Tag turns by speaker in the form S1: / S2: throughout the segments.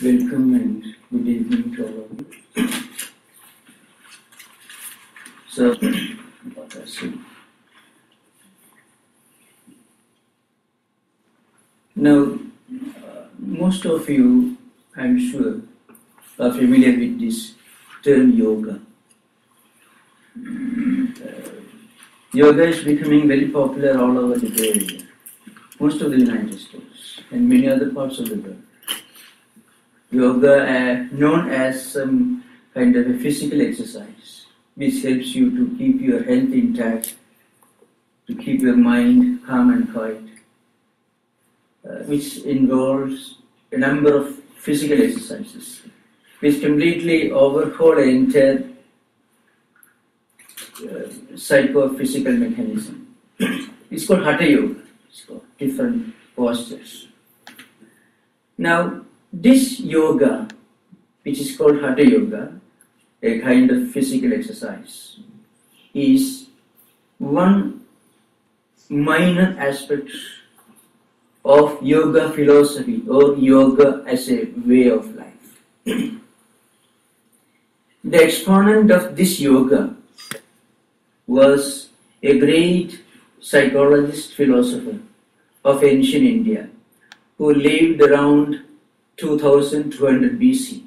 S1: Welcome and good evening to all of you. So, what I say. Now, most of you, I'm sure, are familiar with this term yoga. Yoga is becoming very popular all over the world, most of the United States and many other parts of the world. Yoga, known as some kind of a physical exercise, which helps you to keep your health intact, to keep your mind calm and quiet, which involves a number of physical exercises, which completely overhaul the entire psychophysical mechanism. It's called Hatha Yoga. It's called different postures. Now, this yoga, which is called Hatha Yoga, a kind of physical exercise, is one minor aspect of yoga philosophy or yoga as a way of life. The exponent of this yoga was a great psychologist philosopher of ancient India who lived around 2200 BC.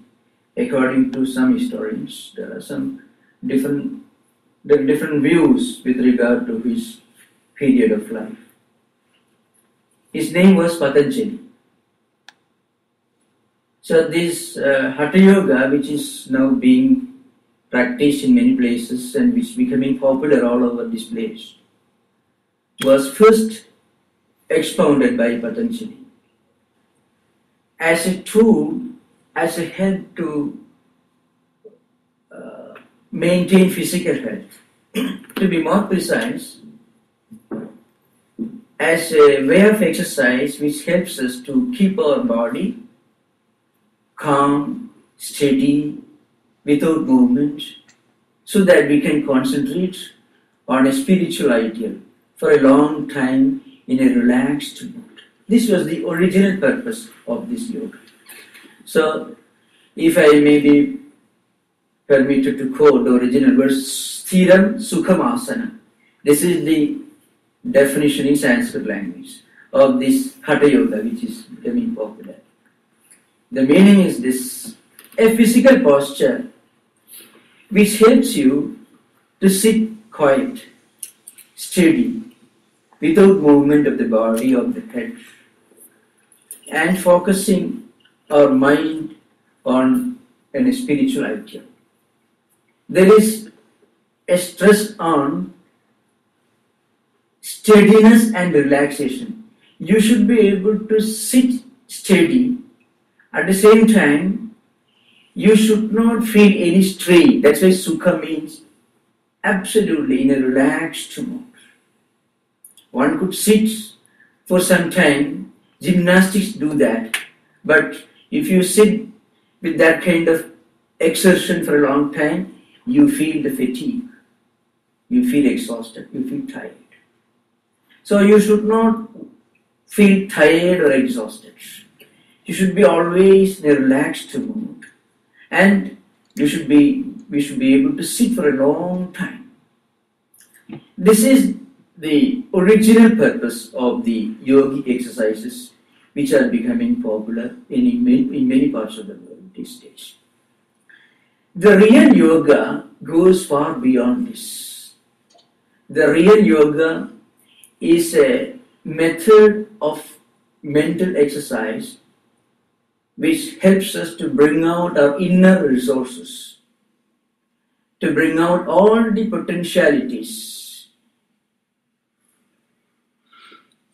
S1: According to some historians, there are some different views with regard to his period of life. His name was Patanjali. So this Hatha Yoga, which is now being practiced in many places and which is becoming popular all over this place, was first expounded by Patanjali as a tool, as a help to maintain physical health. To be more precise, as a way of exercise which helps us to keep our body calm, steady, without movement, so that we can concentrate on a spiritual ideal for a long time in a relaxed mood. This was the original purpose of this yoga. So, if I may be permitted to quote the original verse, Sthiram Sukham Asana. This is the definition in Sanskrit language of this Hatha Yoga, which is becoming popular. The meaning is this: a physical posture which helps you to sit quiet, steady, without movement of the body or the head, and focusing our mind on a spiritual ideal. There is a stress on steadiness and relaxation. You should be able to sit steady. At the same time, you should not feel any strain. That's why Sukha means absolutely in a relaxed mode. One could sit for some time. Gymnastics do that. But if you sit with that kind of exertion for a long time, you feel the fatigue. You feel exhausted. You feel tired. So you should not feel tired or exhausted. You should be always in a relaxed mood, and we should be able to sit for a long time. This is the original purpose of the yogic exercises, which are becoming popular in many parts of the world these days. The real yoga goes far beyond this. The real yoga is a method of mental exercise which helps us to bring out our inner resources, to bring out all the potentialities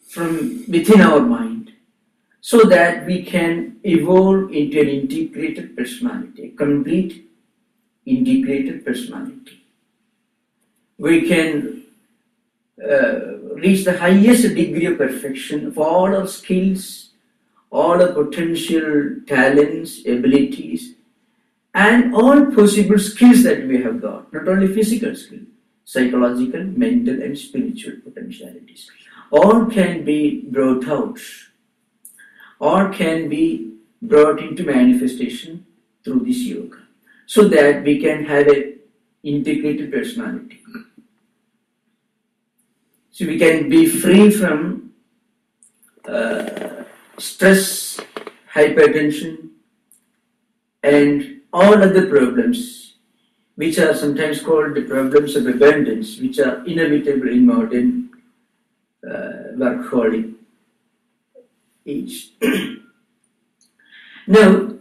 S1: from within our mind, so that we can evolve into an integrated personality, a complete integrated personality. We can reach the highest degree of perfection of all our skills, all our potential talents, abilities, and all possible skills that we have got, not only physical skill, psychological, mental, and spiritual potentialities. All can be brought out, all can be brought into manifestation through this yoga, so that we can have a integrated personality. So we can be free from stress, hypertension, and all other problems, which are sometimes called the problems of abundance, which are inevitable in modern workaholic age. Now,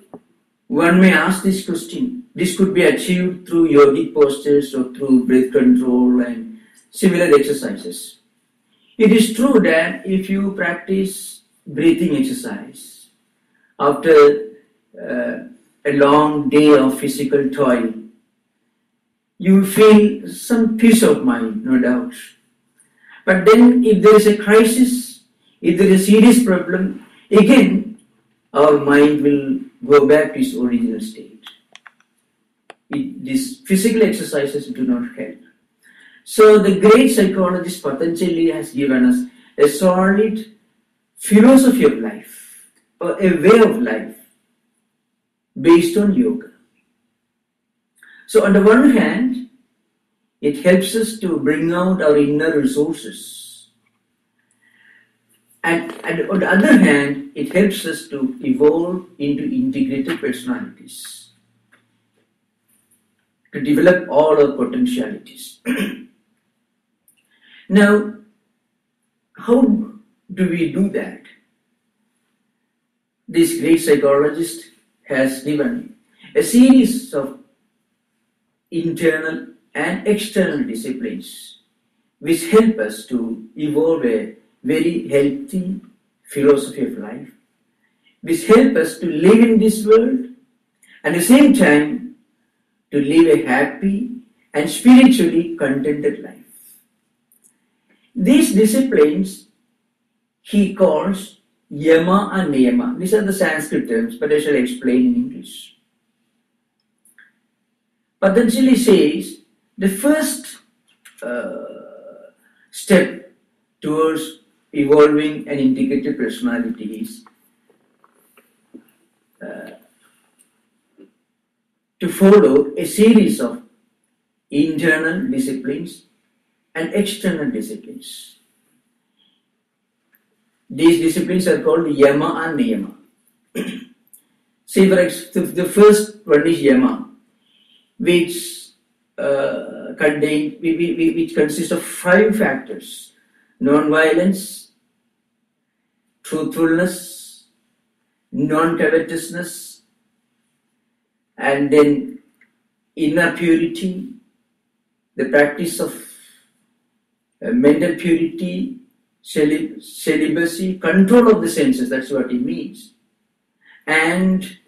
S1: one may ask this question. This could be achieved through yogic postures or through breath control and similar exercises. It is true that if you practice breathing exercise after a long day of physical toil, you feel some peace of mind, no doubt. But then if there is a crisis, if there is a serious problem, again our mind will go back to its original state. These physical exercises do not help. So the great psychologist Patanjali has given us a solid philosophy of life, or a way of life based on yoga. So on the one hand, it helps us to bring out our inner resources. And on the other hand, it helps us to evolve into integrated personalities, to develop all our potentialities. Now, how do we do that? This great psychologist has given a series of internal and external disciplines which help us to evolve a very healthy philosophy of life, which help us to live in this world and at the same time to live a happy and spiritually contented life. These disciplines he calls yama and niyama. These are the Sanskrit terms, but I shall explain in English. Patanjali says the first step towards evolving an integrated personality is to follow a series of internal disciplines and external disciplines. These disciplines are called yama and niyama. See, for example, the first one is yama, which consists of 5 factors: non-violence, truthfulness, non-covetousness, and then inner purity, the practice of mental purity, celibacy, control of the senses, that's what it means, and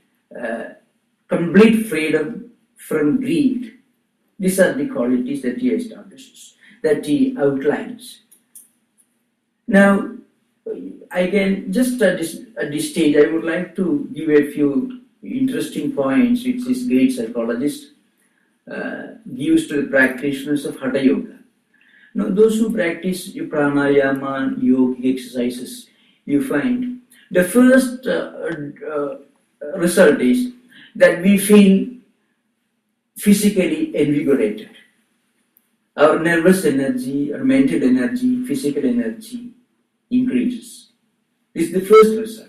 S1: complete freedom from greed. These are the qualities that he establishes, that he outlines. Now, I can just at this stage, I would like to give a few interesting points which this great psychologist gives to the practitioners of Hatha Yoga. Now, those who practice pranayama and yogic exercises, you find the first result is that we feel physically invigorated. Our nervous energy, our mental energy, physical energy increases. This is the first result.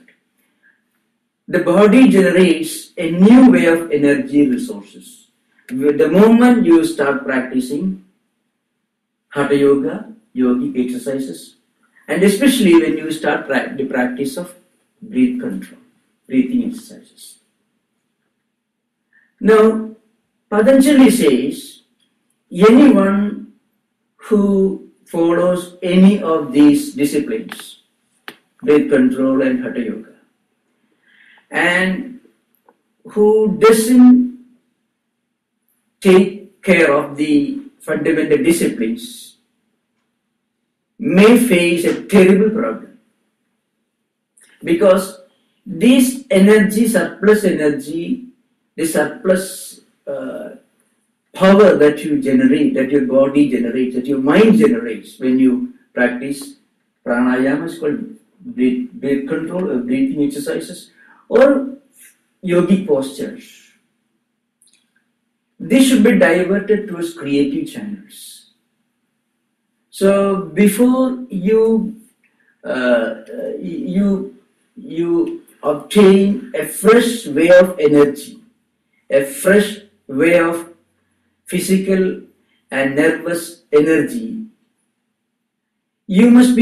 S1: The body generates a new way of energy resources. The moment you start practicing Hatha Yoga, yogic exercises, and especially when you start the practice of breath control, breathing exercises. Now, Patanjali says, anyone who follows any of these disciplines, breath control and Hatha Yoga, and who doesn't take care of the fundamental disciplines, may face a terrible problem. Because this energy, surplus energy, the surplus power that you generate, that your body generates, that your mind generates when you practice pranayama, is called breath control or breathing exercises, or yogic postures, this should be diverted towards creative channels. So before you obtain a fresh way of energy, a fresh way of physical and nervous energy, you must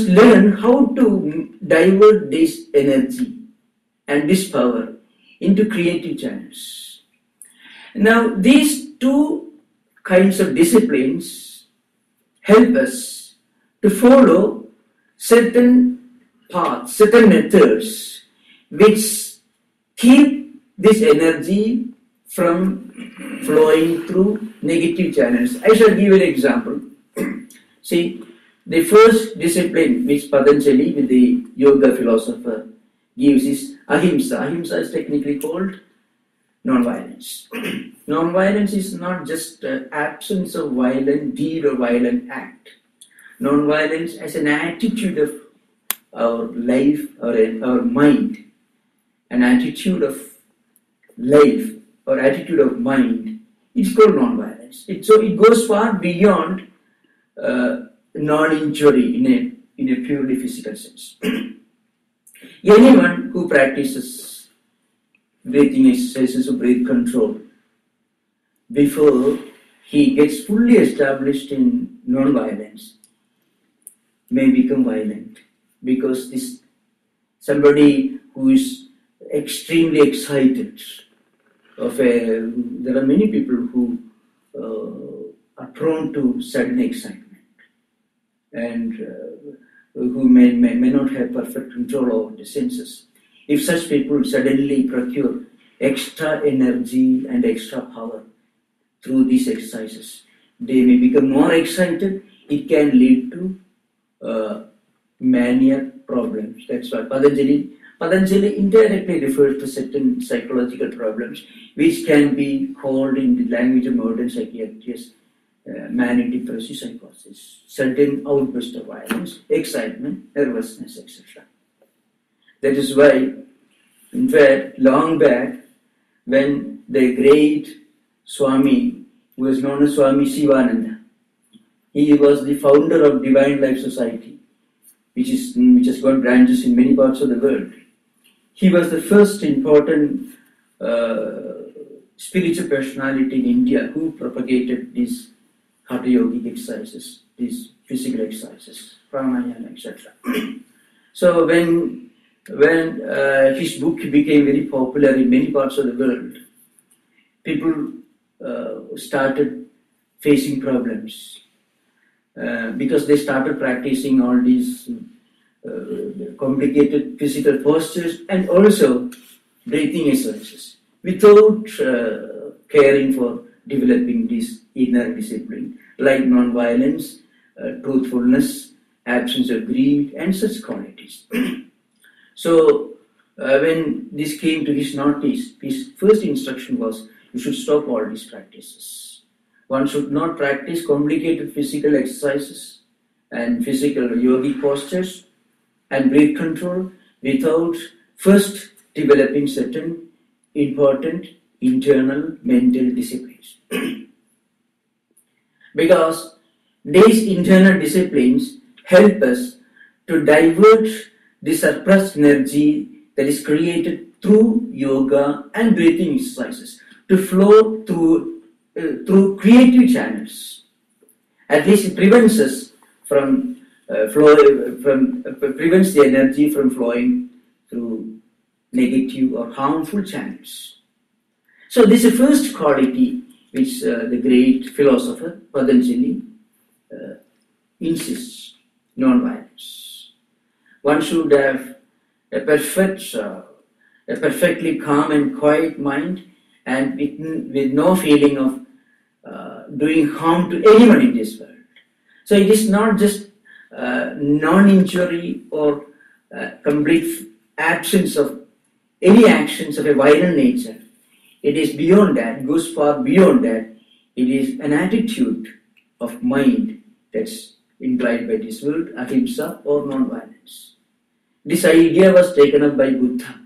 S1: learn how to divert this energy and this power into creative channels. Now, these two kinds of disciplines help us to follow certain paths, certain methods which keep this energy from flowing through negative channels. I shall give you an example. See, the first discipline which Patanjali, with the yoga philosopher, gives is ahimsa. Ahimsa is technically called non-violence. Non-violence is not just absence of violent deed or violent act. Non-violence as an attitude of our life or our mind, an attitude of life or attitude of mind, it's called non-violence. So it goes far beyond non-injury in a purely physical sense. Anyone who practices breathing exercises or breath control, before he gets fully established in non-violence, may become violent, because somebody who is extremely excited there are many people who are prone to sudden excitement and who may not have perfect control over the senses. If such people suddenly procure extra energy and extra power through these exercises, they may become more excited. It can lead to mania problems. That's why Patanjali indirectly refers to certain psychological problems which can be called in the language of modern psychiatry as manic depressive psychosis, certain outburst of violence, excitement, nervousness, etc. That is why, in fact, long back, when the great Swami, who was known as Swami Shivananda, he was the founder of Divine Life Society, which has got branches in many parts of the world. He was the first important spiritual personality in India who propagated these hatha yogic exercises, these physical exercises, pranayama, etc. So when his book became very popular in many parts of the world, people started facing problems because they started practicing all these complicated physical postures and also breathing exercises without caring for developing this inner discipline like non-violence, truthfulness, absence of greed, and such qualities. So when this came to his notice, his first instruction was, you should stop all these practices. One should not practice complicated physical exercises and physical yogic postures and breath control without first developing certain important internal mental disciplines. Because these internal disciplines help us to divert the suppressed energy that is created through yoga and breathing exercises to flow through creative channels. At least it prevents us from prevents the energy from flowing through negative or harmful channels. So this is the first quality which the great philosopher Patanjali insists: non-violence. One should have a perfectly calm and quiet mind, and with no feeling of doing harm to anyone in this world. So it is not just non-injury or complete absence of any actions of a violent nature. It is beyond that, goes far beyond that. It is an attitude of mind that's implied by this word, ahimsa or non-violence. This idea was taken up by Buddha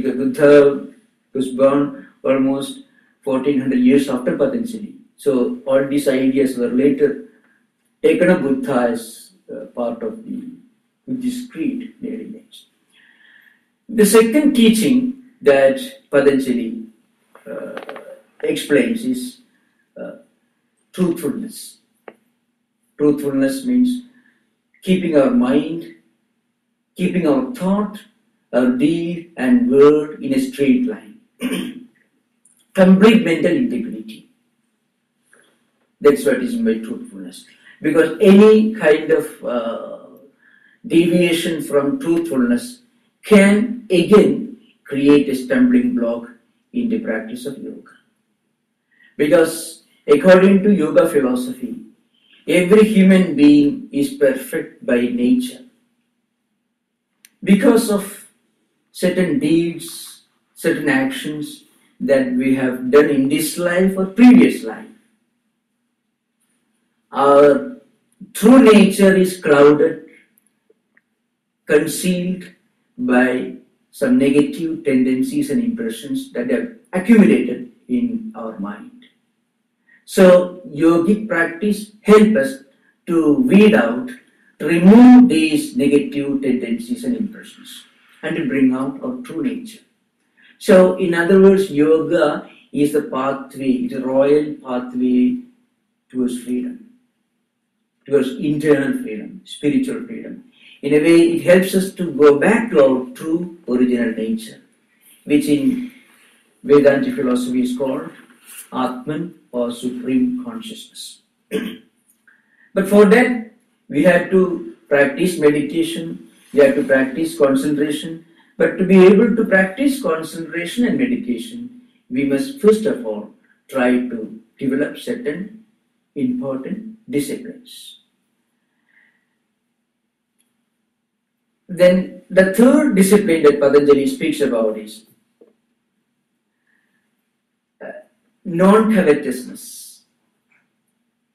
S1: because Buddha was born almost 1400 years after Patanjali. So all these ideas were later taken up Buddha as part of the Buddhist creed in the early age. The second teaching that Patanjali explains is truthfulness. Truthfulness means keeping our mind, keeping our thought, our deed and word in a straight line. Complete mental integrity. That's what is by truthfulness. Because any kind of deviation from truthfulness can again create a stumbling block in the practice of yoga. Because according to yoga philosophy, every human being is perfect by nature. Because of certain deeds, certain actions that we have done in this life or previous life, our true nature is clouded, concealed by some negative tendencies and impressions that have accumulated in our mind. So, yogic practice helps us to weed out, to remove these negative tendencies and impressions, and to bring out our true nature. So, in other words, yoga is the pathway, it's a royal pathway towards freedom, towards internal freedom, spiritual freedom. In a way, it helps us to go back to our true original nature, which in Vedanta philosophy is called Atman or Supreme Consciousness. But for that, we have to practice meditation, we have to practice concentration. But to be able to practice concentration and meditation, we must first of all try to develop certain important disciplines. Then the third discipline that Patanjali speaks about is non-covetousness.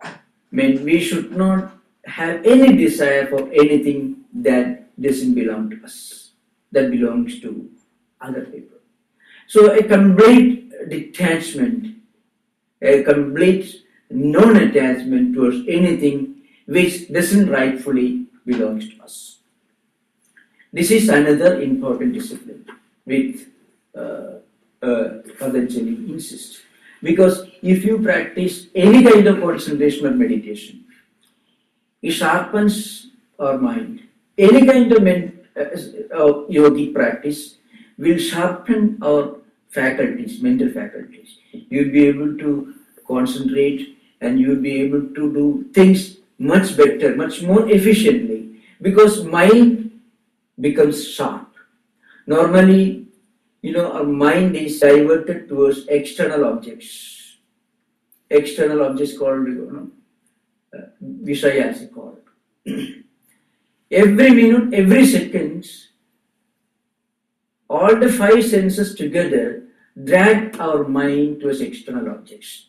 S1: I mean, we should not have any desire for anything that doesn't belong to us, that belongs to other people. So a complete detachment, a complete non-attachment towards anything which doesn't rightfully belongs to us. This is another important discipline which Patanjali insists. Because if you practice any kind of concentration or meditation, it sharpens our mind. Any kind of yogic practice will sharpen our faculties, mental faculties. You'll be able to concentrate and you'll be able to do things much better, much more efficiently, because mind becomes sharp. Normally, our mind is diverted towards external objects. External objects called, Vishayas called. Every minute, every second, all the five senses together drag our mind towards external objects.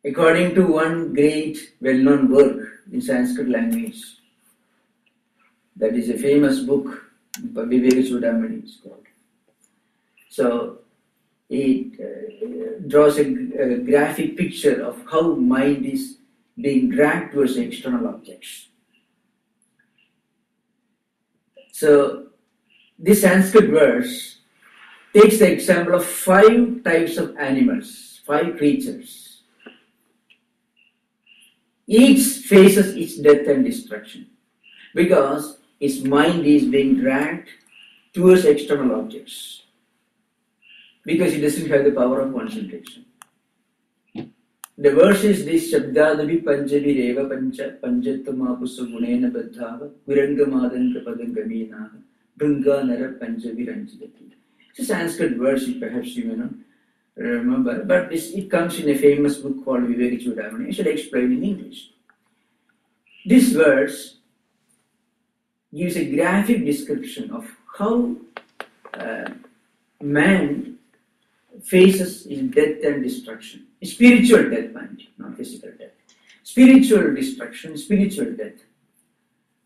S1: According to one great well-known work in Sanskrit language, that is a famous book, Viveka-Chudamani is called. So it draws a graphic picture of how mind is being dragged towards external objects. So this Sanskrit verse takes the example of 5 types of animals, 5 creatures. Each faces its death and destruction because its mind is being dragged towards external objects because it doesn't have the power of concentration. The verse is this: Shabdadavi Panjavi Reva Pancha Panjatama Pusagunena Badhava Virangamadanka Padangamina Brunga Nara Panjavi Ranjivati. It's a Sanskrit verse, perhaps you may not remember, but it comes in a famous book called Viveka-Chudamani. I should explain in English. This verse gives a graphic description of how man faces his death and destruction. Spiritual death, mind, not physical death. Spiritual destruction, spiritual death,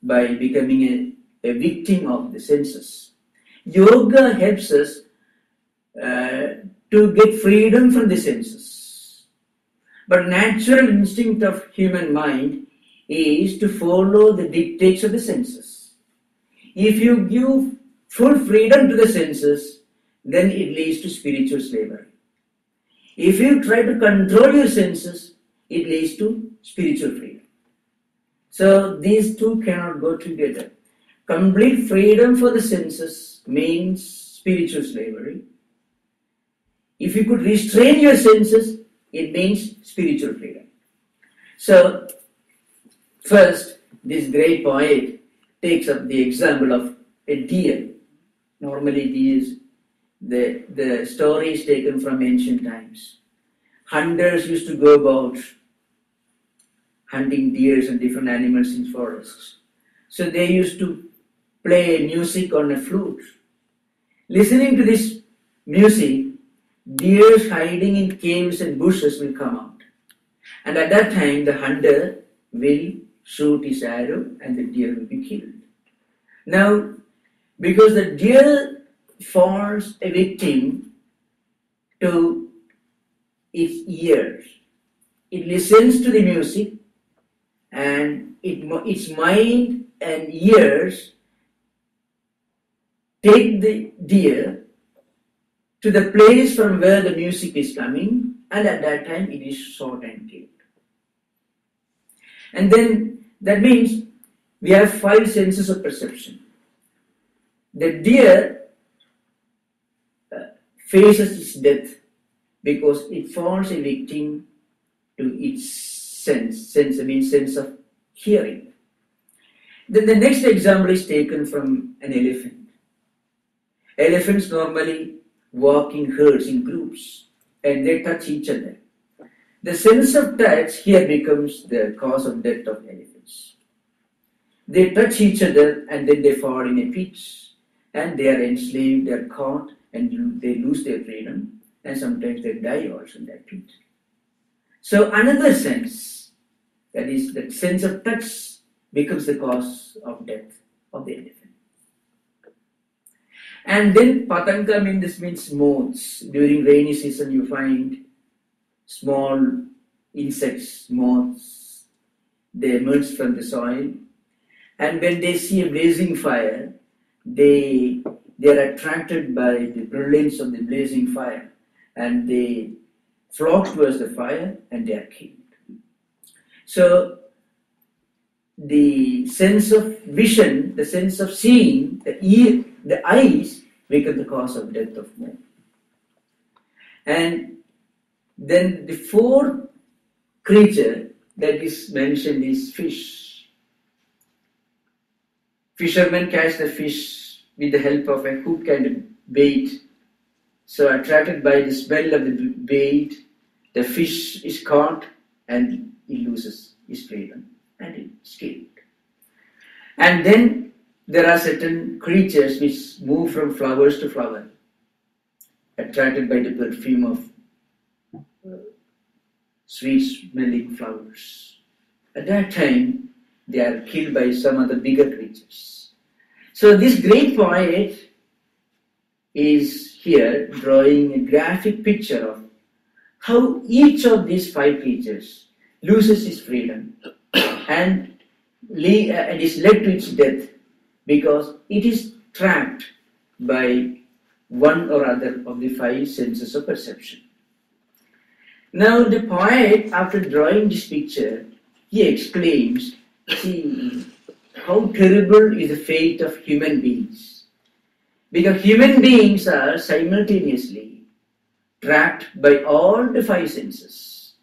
S1: by becoming a victim of the senses, Yoga helps us to get freedom from the senses. But natural instinct of human mind is to follow the dictates of the senses. If you give full freedom to the senses, then it leads to spiritual slavery. If you try to control your senses, it leads to spiritual freedom. So these two cannot go together. Complete freedom for the senses means spiritual slavery. If you could restrain your senses, it means spiritual freedom. So, first, this great poet takes up the example of a deer. Normally, the story is taken from ancient times. Hunters used to go about hunting deers and different animals in forests. So they used to play music on a flute. Listening to this music, deers hiding in caves and bushes will come out. And at that time, the hunter will shoot his arrow and the deer will be killed. Now, because the deer falls a victim to its ears, it listens to the music and its mind and ears take the deer to the place from where the music is coming, and at that time it is shot and killed. And then that means we have 5 senses of perception. The deer faces its death because it falls a victim to its sense of hearing. Then the next example is taken from an elephant. Elephants normally walk in herds, in groups, and they touch each other. The sense of touch here becomes the cause of death of elephants. They touch each other and then they fall in a pit, and they are enslaved, they are caught, and they lose their freedom, and sometimes they die also in that pit. So another sense, that is the sense of touch, becomes the cause of death of the elephant. And then patanga means moths. During rainy season you find small insects, moths, they emerge from the soil, and when they see a blazing fire, they are attracted by the brilliance of the blazing fire, and they flock towards the fire and they are killed. So the sense of vision, the sense of seeing, the ear, the eyes become the cause of death of man. And then the 4th creature that is mentioned is fish. Fishermen catch the fish with the help of a hook and a bait. So attracted by the smell of the bait, the fish is caught and he loses his freedom and he is killed. And then there are certain creatures which move from flowers to flower, attracted by the perfume of sweet smelling flowers. At that time, they are killed by some other bigger creatures. So this great poet is here drawing a graphic picture of how each of these 5 creatures loses its freedom and is led to its death because it is trapped by one or other of the 5 senses of perception. Now the poet, after drawing this picture, he exclaims, see how terrible is the fate of human beings. Because human beings are simultaneously trapped by all the 5 senses.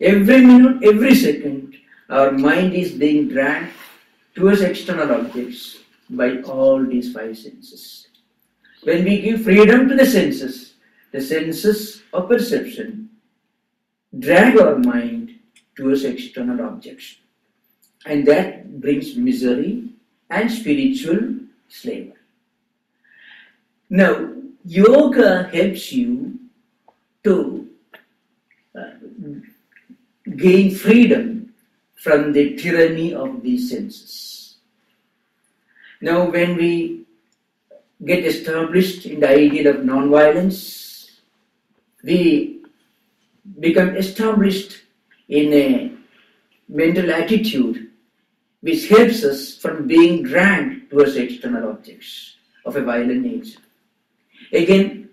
S1: Every minute, every second, our mind is being dragged towards external objects by all these 5 senses. When we give freedom to the senses of perception drag our mind towards external objects. And that brings misery and spiritual slavery. Now, yoga helps you to gain freedom from the tyranny of these senses. Now, when we get established in the ideal of non-violence. We become established in a mental attitude which helps us from being dragged towards external objects of a violent nature. Again,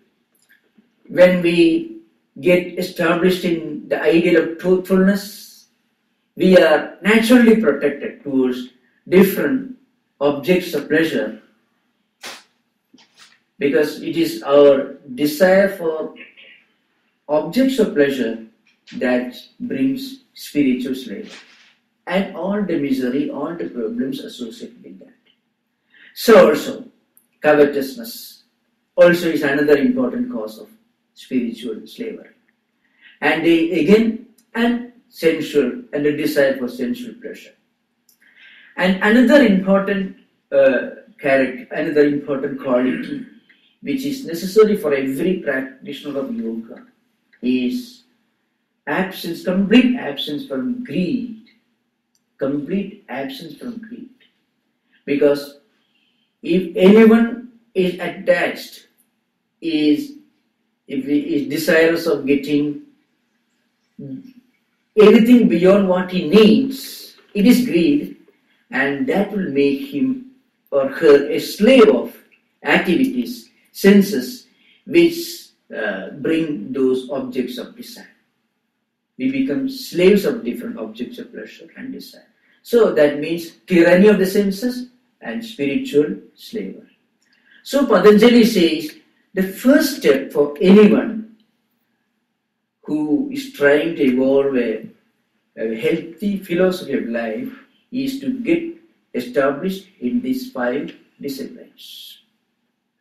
S1: when we get established in the ideal of truthfulness, we are naturally protected towards different objects of pleasure, because it is our desire for objects of pleasure that brings spiritual slavery and all the misery, all the problems associated with that. So also, covetousness also is another important cause of spiritual slavery. And sensual, and the desire for sensual pleasure. And another important another important quality which is necessary for every practitioner of yoga is complete absence from greed. Complete absence from greed. Because if anyone is attached, if he is desirous of getting anything beyond what he needs, it is greed, and that will make him or her a slave of activities, senses, which bring those objects of desire. We become slaves of different objects of pleasure and desire. So that means tyranny of the senses and spiritual slavery. So Patanjali says the first step for anyone who is trying to evolve a healthy philosophy of life is to get established in these 5 disciplines.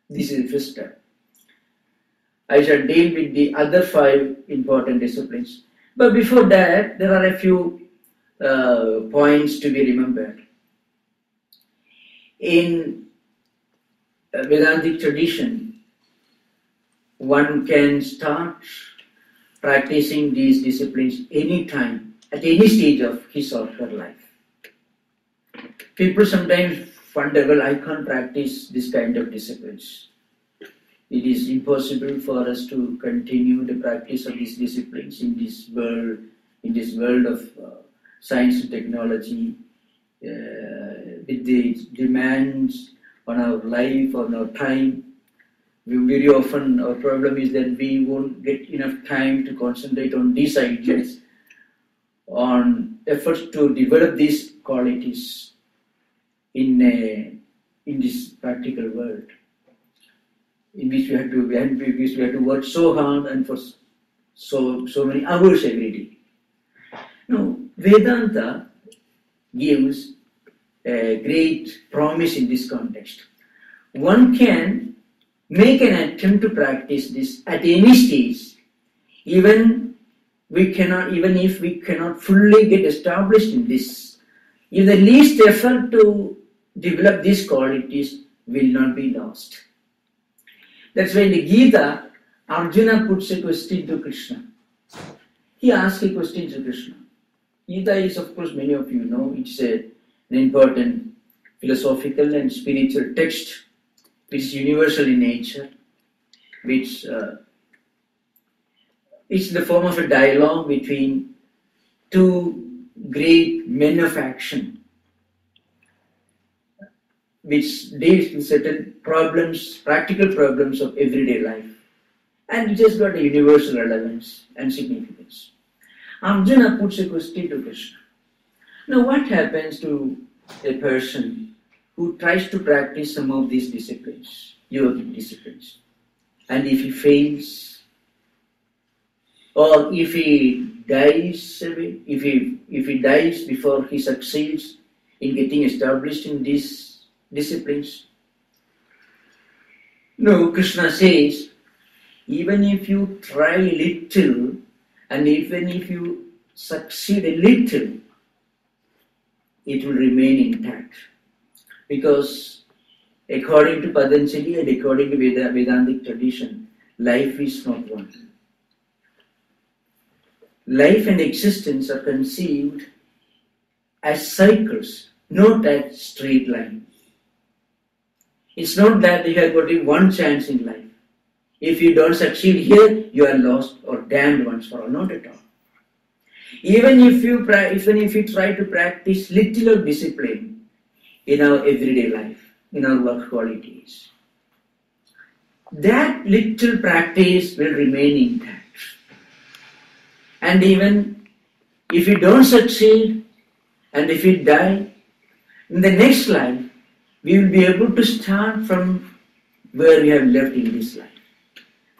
S1: This is the first step. I shall deal with the other 5 important disciplines. But before that, there are a few points to be remembered. In Vedantic tradition, one can start practicing these disciplines anytime, at any stage of his or her life. People sometimes wonder, well, I can't practice this kind of disciplines. It is impossible for us to continue the practice of these disciplines in this world of science and technology, with the demands on our life, on our time. Very often our problem is that we won't get enough time to concentrate on these ideas, on efforts to develop these qualities in this practical world, in which we have to work so hard and for so many hours every day. Now, Vedanta gives a great promise in this context. One can make an attempt to practice this at any stage, even if we cannot fully get established in this. If the least effort to develop these qualities will not be lost. That's why in the Gita, Arjuna puts a question to Krishna. He asks a question to Krishna. Gita is, of course, many of you know, it's an important philosophical and spiritual text which is universal in nature, which is the form of a dialogue between 2 great men of action, which deals with certain problems, practical problems of everyday life, and it has got a universal relevance and significance. Arjuna puts a question to Krishna. Now, what happens to a person who tries to practice some of these disciplines, yogic disciplines, and if he fails, or if he dies away, if he dies before he succeeds in getting established in these disciplines? No, Krishna says, even if you try a little, and even if you succeed a little, it will remain intact. Because according to Patanjali and according to Vedantic tradition, life is not one. Life and existence are conceived as cycles, not as straight lines. It's not that you have got one chance in life. If you don't succeed here, you are lost or damned once for all. Not at all. Even if you try to practice little of discipline in our everyday life, in our work qualities, that little practice will remain intact. And even if you don't succeed and if you die, in the next life, we will be able to start from where we have left in this life.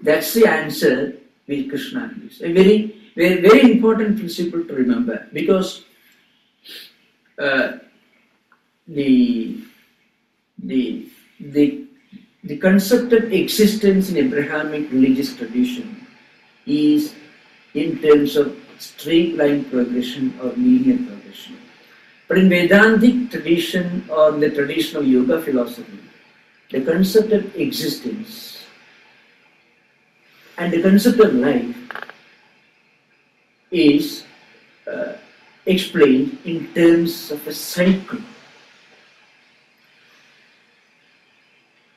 S1: That's the answer which Krishna gives. A very, very, very important principle to remember, because the concept of existence in Abrahamic religious tradition is in terms of straight line progression or linear progression. But in Vedantic tradition or the tradition of yoga philosophy, the concept of existence and the concept of life is explained in terms of a cycle.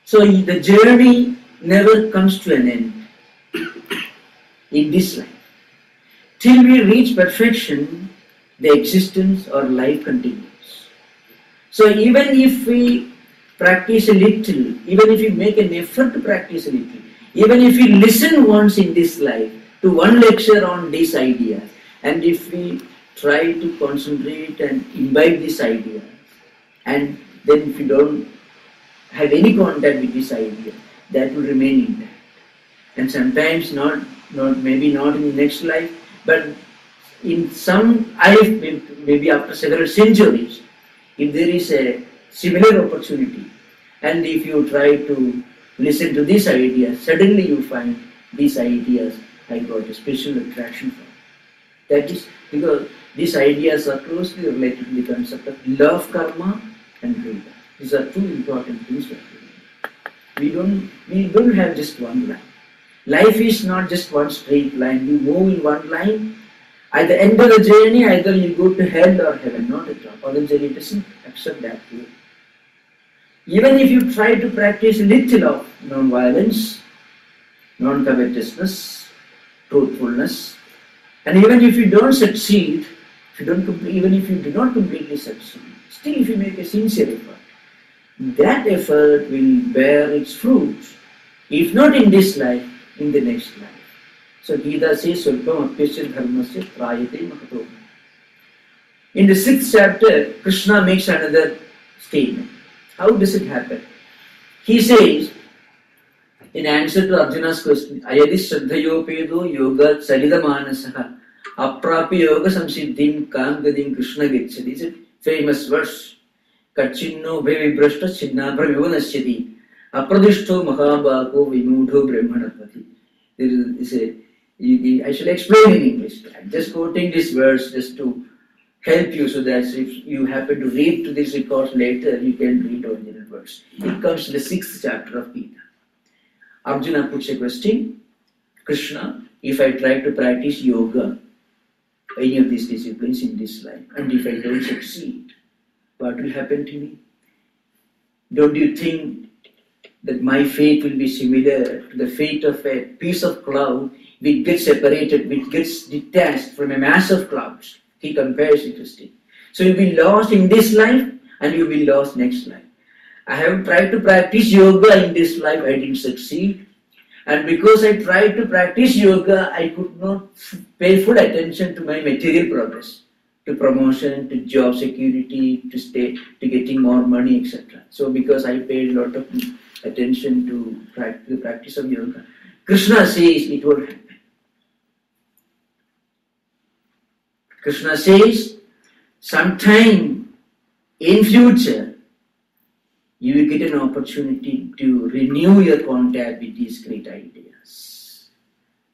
S1: So the journey never comes to an end in this life. Till we reach perfection, the existence or life continues. So even if we practice a little, even if we make an effort to practice a little, even if we listen once in this life to one lecture on this idea, and if we try to concentrate and imbibe this idea, and then if we don't have any contact with this idea, that will remain intact. And sometimes maybe not in the next life, but in some life, maybe after several centuries, if there is a similar opportunity, and if you try to listen to these ideas, suddenly you find these ideas I got a special attraction for. That is because these ideas are closely related to the concept of law of karma and Veda. These are two important things for we don't have just one line. Life is not just one straight line. You move in one line. At the end of the journey, either you go to hell or heaven, not at all. Patanjali doesn't accept that view. Even if you try to practice a little of non-violence, non-covetousness, truthfulness, and even if you don't succeed, even if you do not completely succeed, still if you make a sincere effort, that effort will bear its fruits, if not in this life, in the next life. So Gita says, Swalpam apyasya dharmasya prayate mahato. In the 6th chapter, Krishna makes another statement. How does it happen? He says, in answer to Arjuna's question, Ayadis Shraddhayopedo Yoga Salidamanasaha Aprapi Yoga Samsiddhim Kam Gadim Krishna Gechadi. It's a famous verse. Kachinno Bhevibrashta Chinnabra Vivanasyadi Apradishto Mahabhako Vimudho Brahmanapati. I shall explain in English. I'm just quoting this verse just to help you, so that if you happen to read to this record later, you can read original verse. It comes in the 6th chapter of Gita. Arjuna puts a question, Krishna, if I try to practice yoga, any of these disciplines in this life, and if I don't succeed, what will happen to me? Don't you think that my fate will be similar to the fate of a piece of cloud which gets separated, which gets detached from a mass of clouds? He compares it to stick. So you'll be lost in this life and you'll be lost next life. I have tried to practice yoga in this life, I didn't succeed. And because I tried to practice yoga, I could not pay full attention to my material progress, to promotion, to job security, to getting more money, etc. So because I paid a lot of attention to the practice of yoga, Krishna says it won't happen. Krishna says, sometime in future, you will get an opportunity to renew your contact with these great ideas.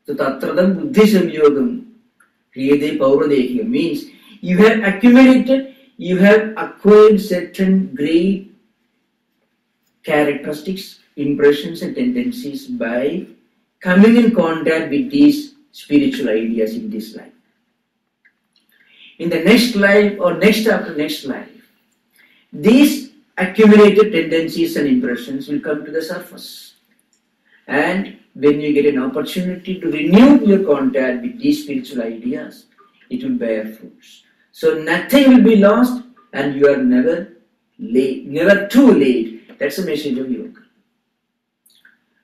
S1: So, Tatradam Buddhism Yogam, Kriyade Pauradehya means you have accumulated, you have acquired certain great characteristics, impressions and tendencies by coming in contact with these spiritual ideas in this life. In the next life or next after next life, these accumulated tendencies and impressions will come to the surface. And when you get an opportunity to renew your contact with these spiritual ideas, it will bear fruits. So nothing will be lost, and you are never late, never too late. That's the message of yoga.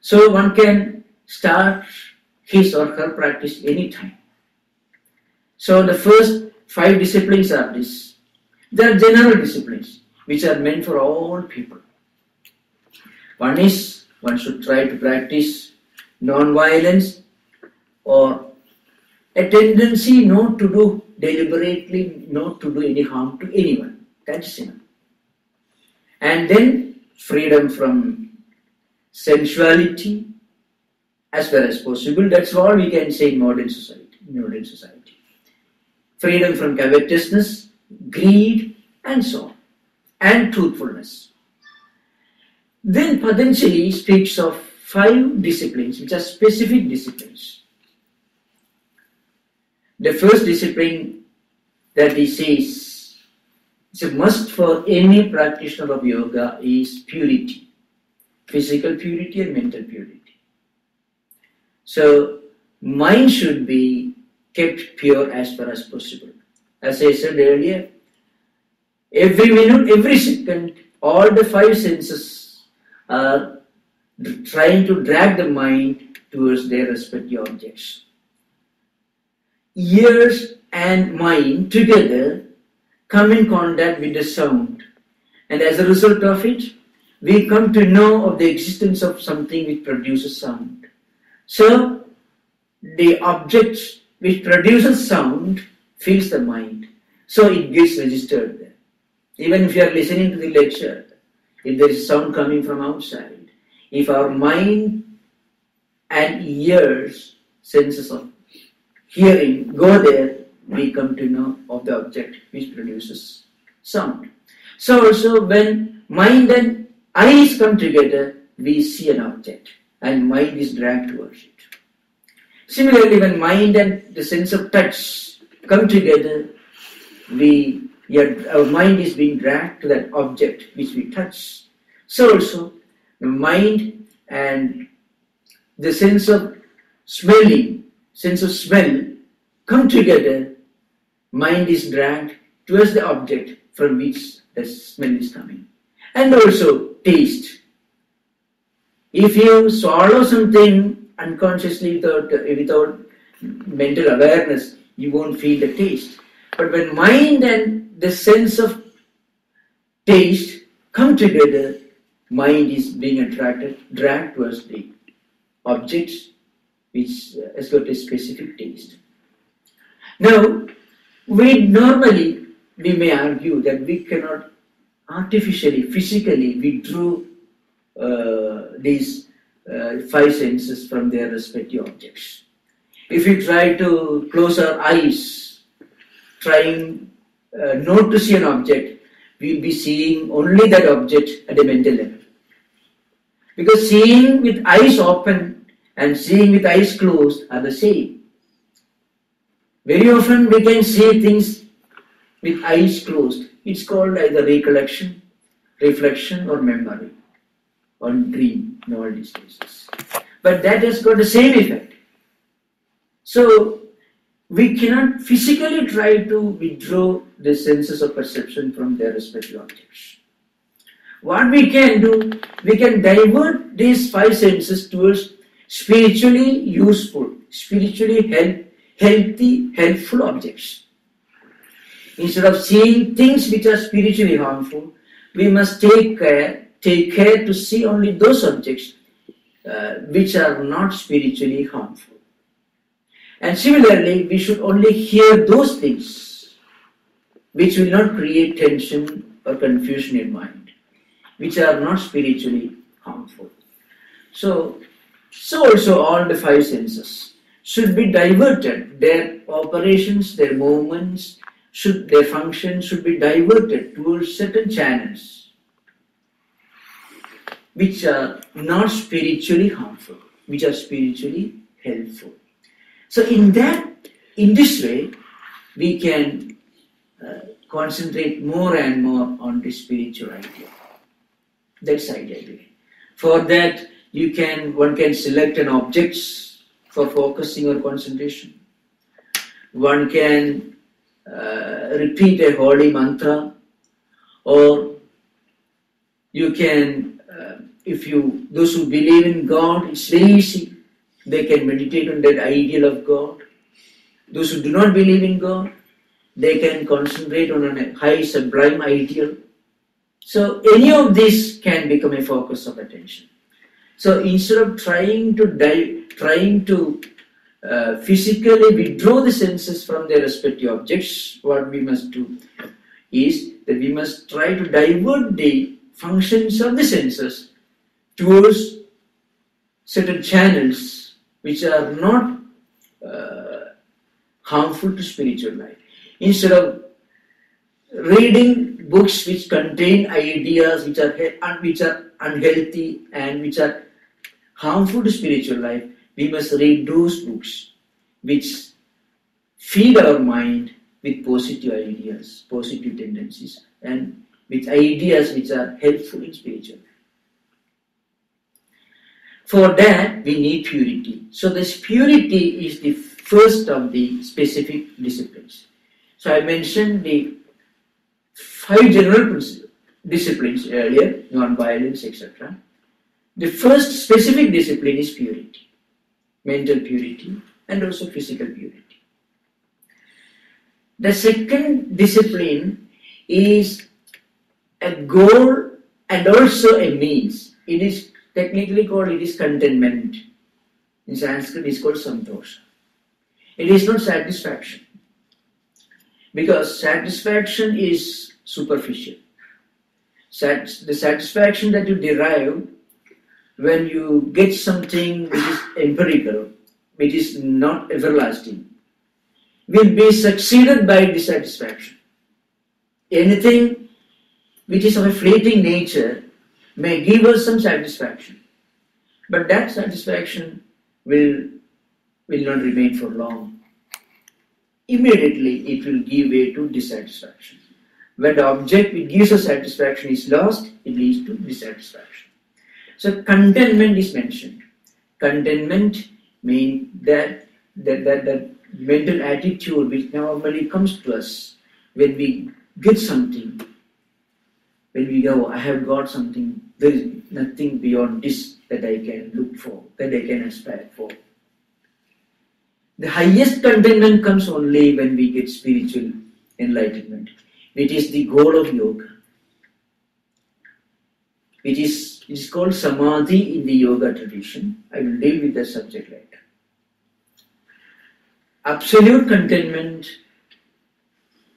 S1: So one can start his or her practice anytime. So the first 5 disciplines are this. They are general disciplines which are meant for all people. One is, one should try to practice non-violence, or a tendency not to do deliberately, not to do any harm to anyone. That's enough. And then freedom from sensuality as far as possible. That's all we can say in modern society. Freedom from covetousness, greed, and so on. And truthfulness. Then Patanjali speaks of 5 disciplines, which are specific disciplines. The first discipline that he says is a must for any practitioner of yoga is purity. Physical purity and mental purity. So, mind should be kept pure as far as possible. As I said earlier, every minute, every second, all the 5 senses are trying to drag the mind towards their respective objects. Ears and mind together come in contact with the sound, and as a result of it, we come to know of the existence of something which produces sound. So, the object which produces sound fills the mind, so it gets registered there. Even if you are listening to the lecture, if there is sound coming from outside, if our mind and ears, senses of hearing, go there, we come to know of the object which produces sound. So also when mind and eyes come together, we see an object and mind is dragged towards it. Similarly, when mind and the sense of touch come together, our mind is being dragged to that object which we touch. So also, the mind and the sense of smelling, sense of smell come together, mind is dragged towards the object from which the smell is coming. And also taste. If you swallow something unconsciously without mental awareness, you won't feel the taste. But when mind and the sense of taste come together, mind is being dragged towards the objects which has got a specific taste. Now, we may argue that we cannot artificially, physically withdraw these 5 senses from their respective objects. If we try to close our eyes, trying not to see an object, we will be seeing only that object at a mental level. Because seeing with eyes open and seeing with eyes closed are the same. Very often we can see things with eyes closed. It's called either recollection, reflection, or memory, or dream in all these cases. But that has got the same effect. So we cannot physically try to withdraw the senses of perception from their respective objects. What we can do, we can divert these 5 senses towards spiritually useful, spiritually healthy, helpful objects. Instead of seeing things which are spiritually harmful, we must take care to see only those objects which are not spiritually harmful. And similarly, we should only hear those things which will not create tension or confusion in mind, which are not spiritually harmful. So also all the 5 senses should be diverted. Their operations, their movements, their functions should be diverted towards certain channels which are not spiritually harmful, which are spiritually helpful. So in this way, we can concentrate more and more on the spiritual idea. That's the idea. For that, one can select an object for focusing or concentration. One can repeat a holy mantra, or you can, those who believe in God, it's very easy. They can meditate on that ideal of God. Those who do not believe in God, they can concentrate on a high sublime ideal. So any of this can become a focus of attention. So instead of trying to physically withdraw the senses from their respective objects, what we must do is that we must try to divert the functions of the senses towards certain channels which are not harmful to spiritual life. Instead of reading books which contain ideas which are unhealthy and which are harmful to spiritual life, we must read those books which feed our mind with positive ideas, positive tendencies, and with ideas which are helpful in spiritual life. For that, we need purity. So this purity is the first of the specific disciplines. So I mentioned the 5 general disciplines earlier, non-violence, etc. The first specific discipline is purity, mental purity and also physical purity. The second discipline is a goal and also a means. It is technically called, it is contentment. In Sanskrit, it is called santosha. It is not satisfaction, because satisfaction is superficial. The satisfaction that you derive when you get something which is empirical, which is not everlasting, will be succeeded by dissatisfaction. Anything which is of a fleeting nature may give us some satisfaction, but that satisfaction will not remain for long. Immediately it will give way to dissatisfaction. When the object which gives us satisfaction is lost, it leads to dissatisfaction. So contentment is mentioned. Contentment means that mental attitude which normally comes to us when we get something, when we go, I have got something, there is nothing beyond this that I can look for, that I can aspire for. The highest contentment comes only when we get spiritual enlightenment, which is the goal of yoga. It is called samadhi in the yoga tradition. I will deal with the subject later. Absolute contentment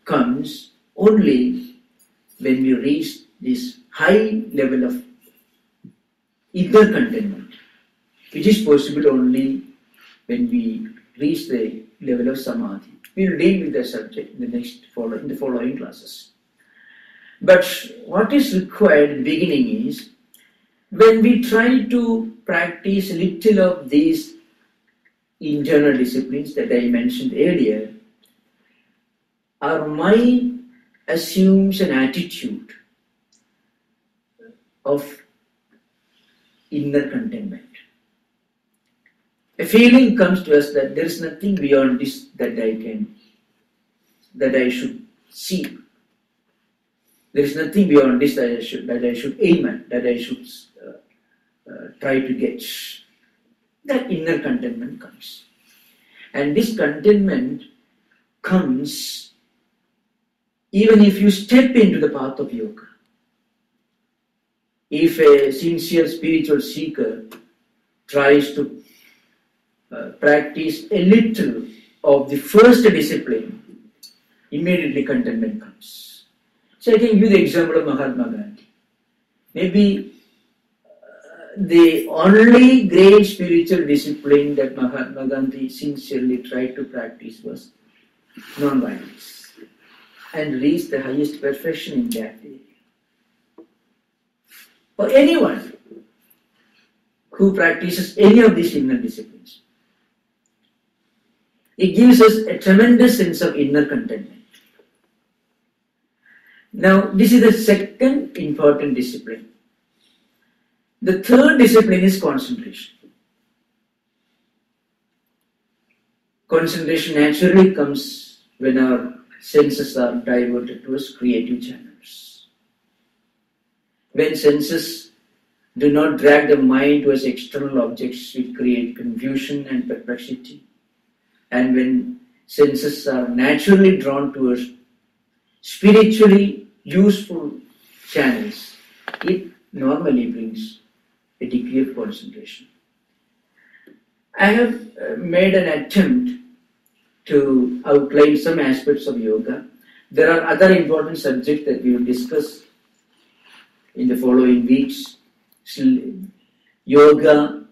S1: comes only when we reach this high level of inner contentment, which is possible only when we reach the level of samadhi. We will deal with that subject in the following classes. But what is required in the beginning is, when we try to practice a little of these internal disciplines that I mentioned earlier, our mind assumes an attitude of inner contentment. A feeling comes to us that there is nothing beyond this that I should seek. There is nothing beyond this that I should aim at, that I should try to get. That inner contentment comes. And this contentment comes even if you step into the path of yoga. If a sincere spiritual seeker tries to practice a little of the first discipline, immediately contentment comes. So I can give the example of Mahatma Gandhi. Maybe the only great spiritual discipline that Mahatma Gandhi sincerely tried to practice was non-violence, and reached the highest perfection in that area. For anyone who practices any of these inner disciplines, it gives us a tremendous sense of inner contentment. Now, this is the second important discipline. The third discipline is concentration. Concentration naturally comes when our senses are diverted towards creative channels. When senses do not drag the mind towards external objects which create confusion and perplexity, and when senses are naturally drawn towards spiritually useful channels, it normally brings a degree of concentration. I have made an attempt to outline some aspects of yoga. There are other important subjects that we will discuss in the following weeks. Yoga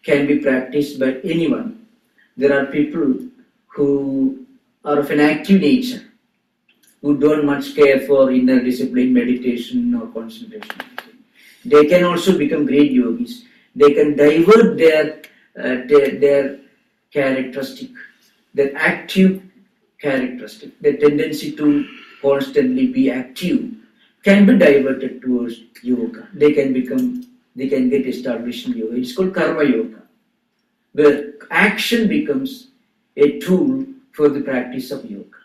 S1: can be practiced by anyone. There are people who are of an active nature, who don't much care for inner discipline, meditation or concentration. They can also become great yogis. They can divert their characteristic, their active characteristic, their tendency to constantly be active can be diverted towards yoga. They can get established in yoga. It's called karma yoga, where action becomes a tool for the practice of yoga.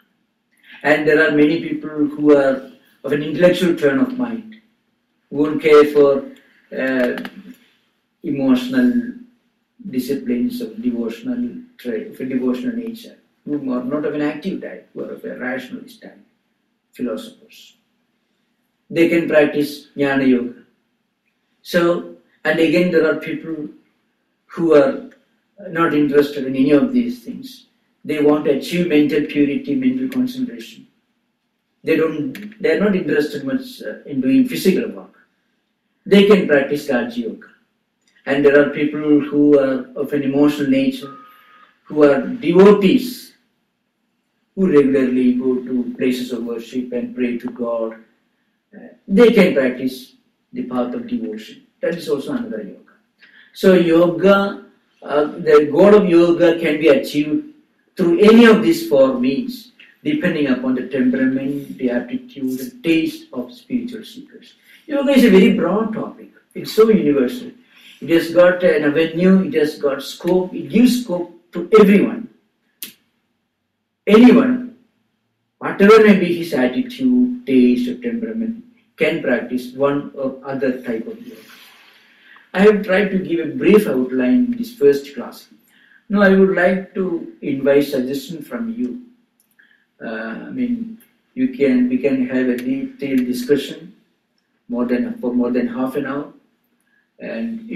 S1: And there are many people who are of an intellectual turn of mind, who won't care for emotional disciplines of devotional nature, who are not of an active type, who are of a rationalist type, philosophers. They can practice jnana yoga. So, and again there are people who are not interested in any of these things. They want to achieve mental purity, mental concentration. They are not interested much in doing physical work. They can practice Raj Yoga. And there are people who are of an emotional nature, who are devotees, who regularly go to places of worship and pray to God. They can practice the path of devotion. That is also another yoga. So yoga, the goal of yoga can be achieved through any of these four means, depending upon the temperament, the aptitude, and taste of spiritual seekers. Yoga is a very broad topic. It's so universal. It has got an avenue, it has got scope, it gives scope to everyone. Anyone, whatever may be his attitude, taste, or temperament, can practice one or other type of yoga. I have tried to give a brief outline in this first class. Now I would like to invite suggestion from you. We can have a detailed discussion for more than half an hour. And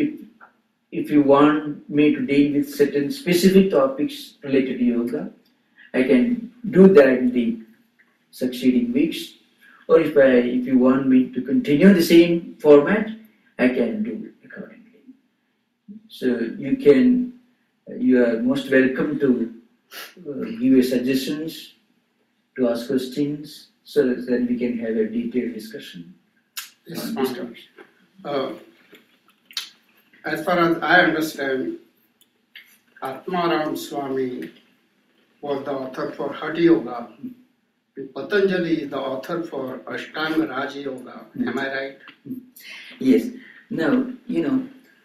S1: if you want me to deal with certain specific topics related to yoga, I can do that in the succeeding weeks. Or if you want me to continue the same format, I can do it accordingly. So you are most welcome to give your suggestions, to ask questions, so that we can have a detailed discussion.
S2: Yes, Master. As far as I understand, Atmaram Swami was the author for Hatha Yoga. Patanjali is the author for Ashtanga Raja Yoga. Am I right?
S1: Yes. Now,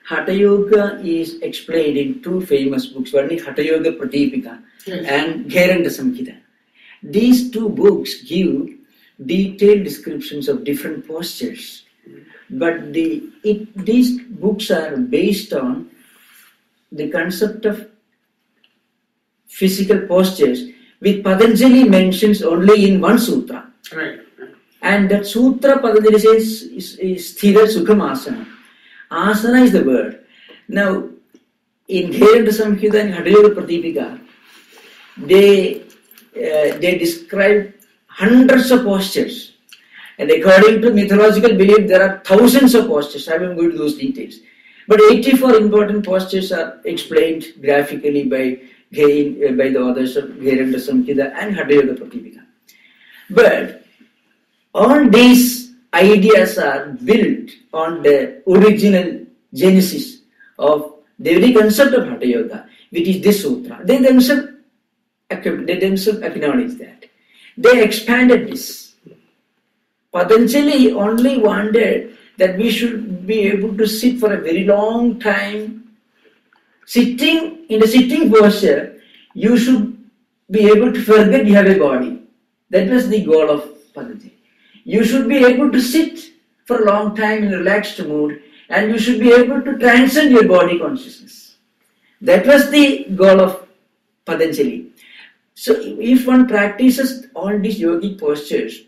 S1: Hatha Yoga is explained in two famous books. One is Hatha Yoga Pratipika and Gheranda Samhita. These two books give detailed descriptions of different postures. But these books are based on the concept of physical postures, which Patanjali mentions only in one sutra.
S2: Right.
S1: And that sutra Patanjali says is Sthira Sukham Asana. Asana is the word. Now, in Gheranda Samhita and Hatha Yoga Pratipika, they describe hundreds of postures. And according to mythological belief, there are thousands of postures. I won't go into those details. But 84 important postures are explained graphically by the authors of Gheranda Samhita and Hatha Yoga Pratipika. But all these ideas are built on the original genesis of the very concept of Hatha Yoga, which is this sutra. They themselves acknowledge that. They expanded this. Patanjali only wanted that we should be able to sit for a very long time. Sitting, in the sitting posture, you should be able to forget you have a body. That was the goal of Patanjali. You should be able to sit for a long time in a relaxed mood, and you should be able to transcend your body consciousness. That was the goal of Patanjali. So if one practices all these yogic postures,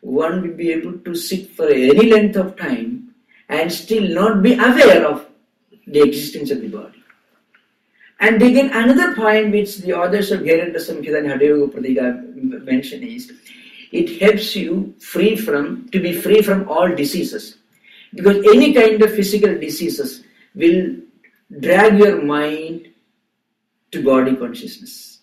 S1: one will be able to sit for any length of time and still not be aware of the existence of the body. And again, another point which the authors of Vedanta Samhita and Hatha Yoga Pradika mention is, it helps you to be free from all diseases. Because any kind of physical diseases will drag your mind to body consciousness.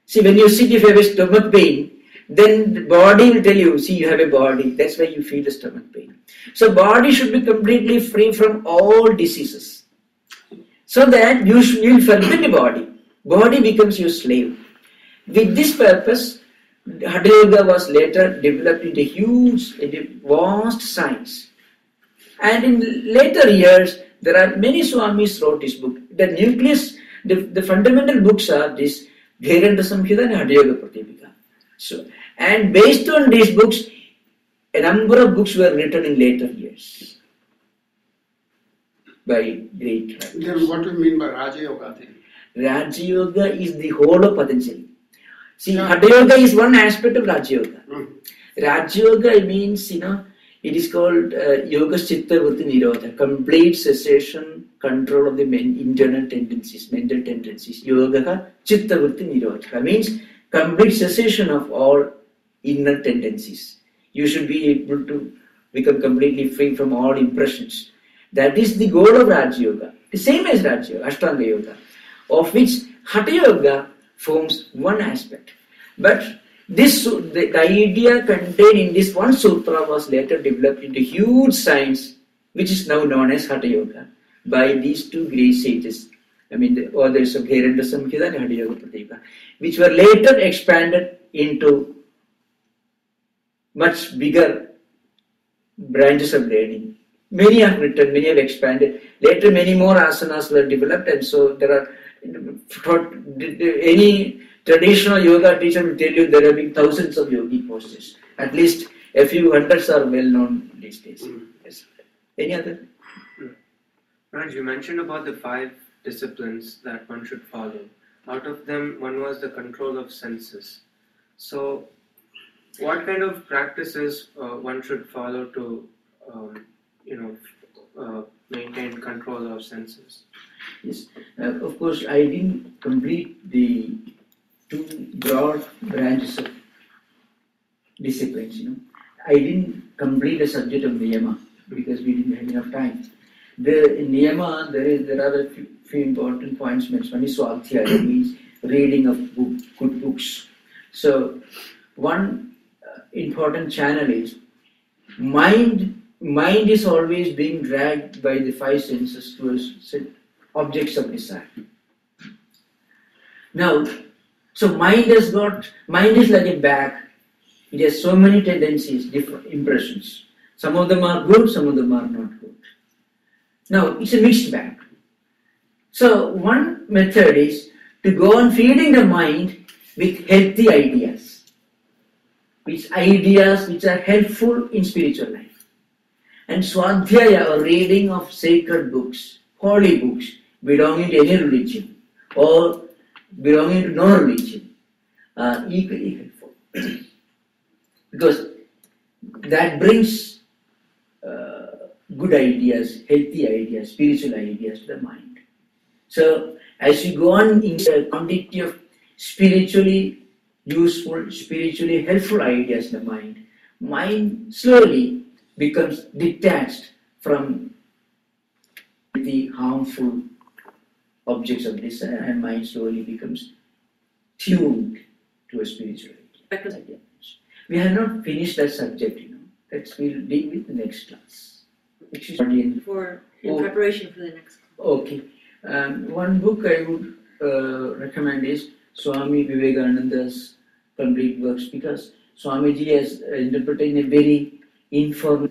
S1: See, when you sit, if you have a stomach pain, then the body will tell you, see, you have a body. That's why you feel the stomach pain. So body should be completely free from all diseases. So that you will forget the body. Body becomes your slave. With this purpose, Hatha Yoga was later developed into a vast science. And in later years, there are many Swamis wrote this book. The nucleus, the fundamental books are this Vedanta Samhita and Hatha Yoga Pradipika. So, and based on these books, a number of books were written in later years by great writers.
S2: Then what do you mean by Raja Yoga then?
S1: Raja Yoga is the whole of Patanjali. See, Hatha Yoga is one aspect of Raja Yoga. Raja Yoga means, it is called Yoga Sutras of Patanjali, complete cessation, control of the internal tendencies, mental tendencies. Yoga Sutras of Patanjali means complete cessation of all inner tendencies. You should be able to become completely free from all impressions. That is the goal of Raja Yoga. The same as Raja Yoga, Ashtanga Yoga, of which Hatha Yoga forms one aspect. But the idea contained in this one sutra was later developed into huge science, which is now known as Hatha Yoga, by these two great sages. The authors of Vedanta Samhita and Hatha Yoga Pradipika, which were later expanded into much bigger branches of learning. Many have written, many have expanded. Later, many more asanas were developed, and so there are. Any traditional yoga teacher will tell you there have been thousands of yogic postures. At least a few hundreds are well known these days. Yes. Any other?
S3: Raj, you mentioned about the 5 disciplines that one should follow. Out of them, one was the control of senses. So, what kind of practices one should follow to, maintain control of senses?
S1: Yes, of course, I didn't complete the 2 broad branches of disciplines. I didn't complete the subject of niyama because we didn't have enough time. In niyama, there are a few important points mentioned. One is swadhyaya, means reading of good books. So, one important channel is mind is always being dragged by the 5 senses towards objects of desire. Now, so mind is like a bag. It has so many tendencies, different impressions. Some of them are good, some of them are not good. Now, it's a mixed bag. So, one method is to go on feeding the mind with healthy ideas. Which are helpful in spiritual life. And swadhyaya, or reading of sacred books, holy books, belonging to any religion or belonging to no religion, are equally helpful. Because that brings good ideas, healthy ideas, spiritual ideas to the mind. So, as you go on in the quantity of spiritually useful, spiritually helpful ideas in the mind slowly becomes detached from the harmful objects of desire, and mind slowly becomes tuned to a spiritual idea. We have not finished that subject, That we'll deal with the next class. Which is
S4: in preparation for the next class.
S1: Okay. One book I would recommend is Swami Vivekananda's complete works, because Swamiji has interpreted in a very informal,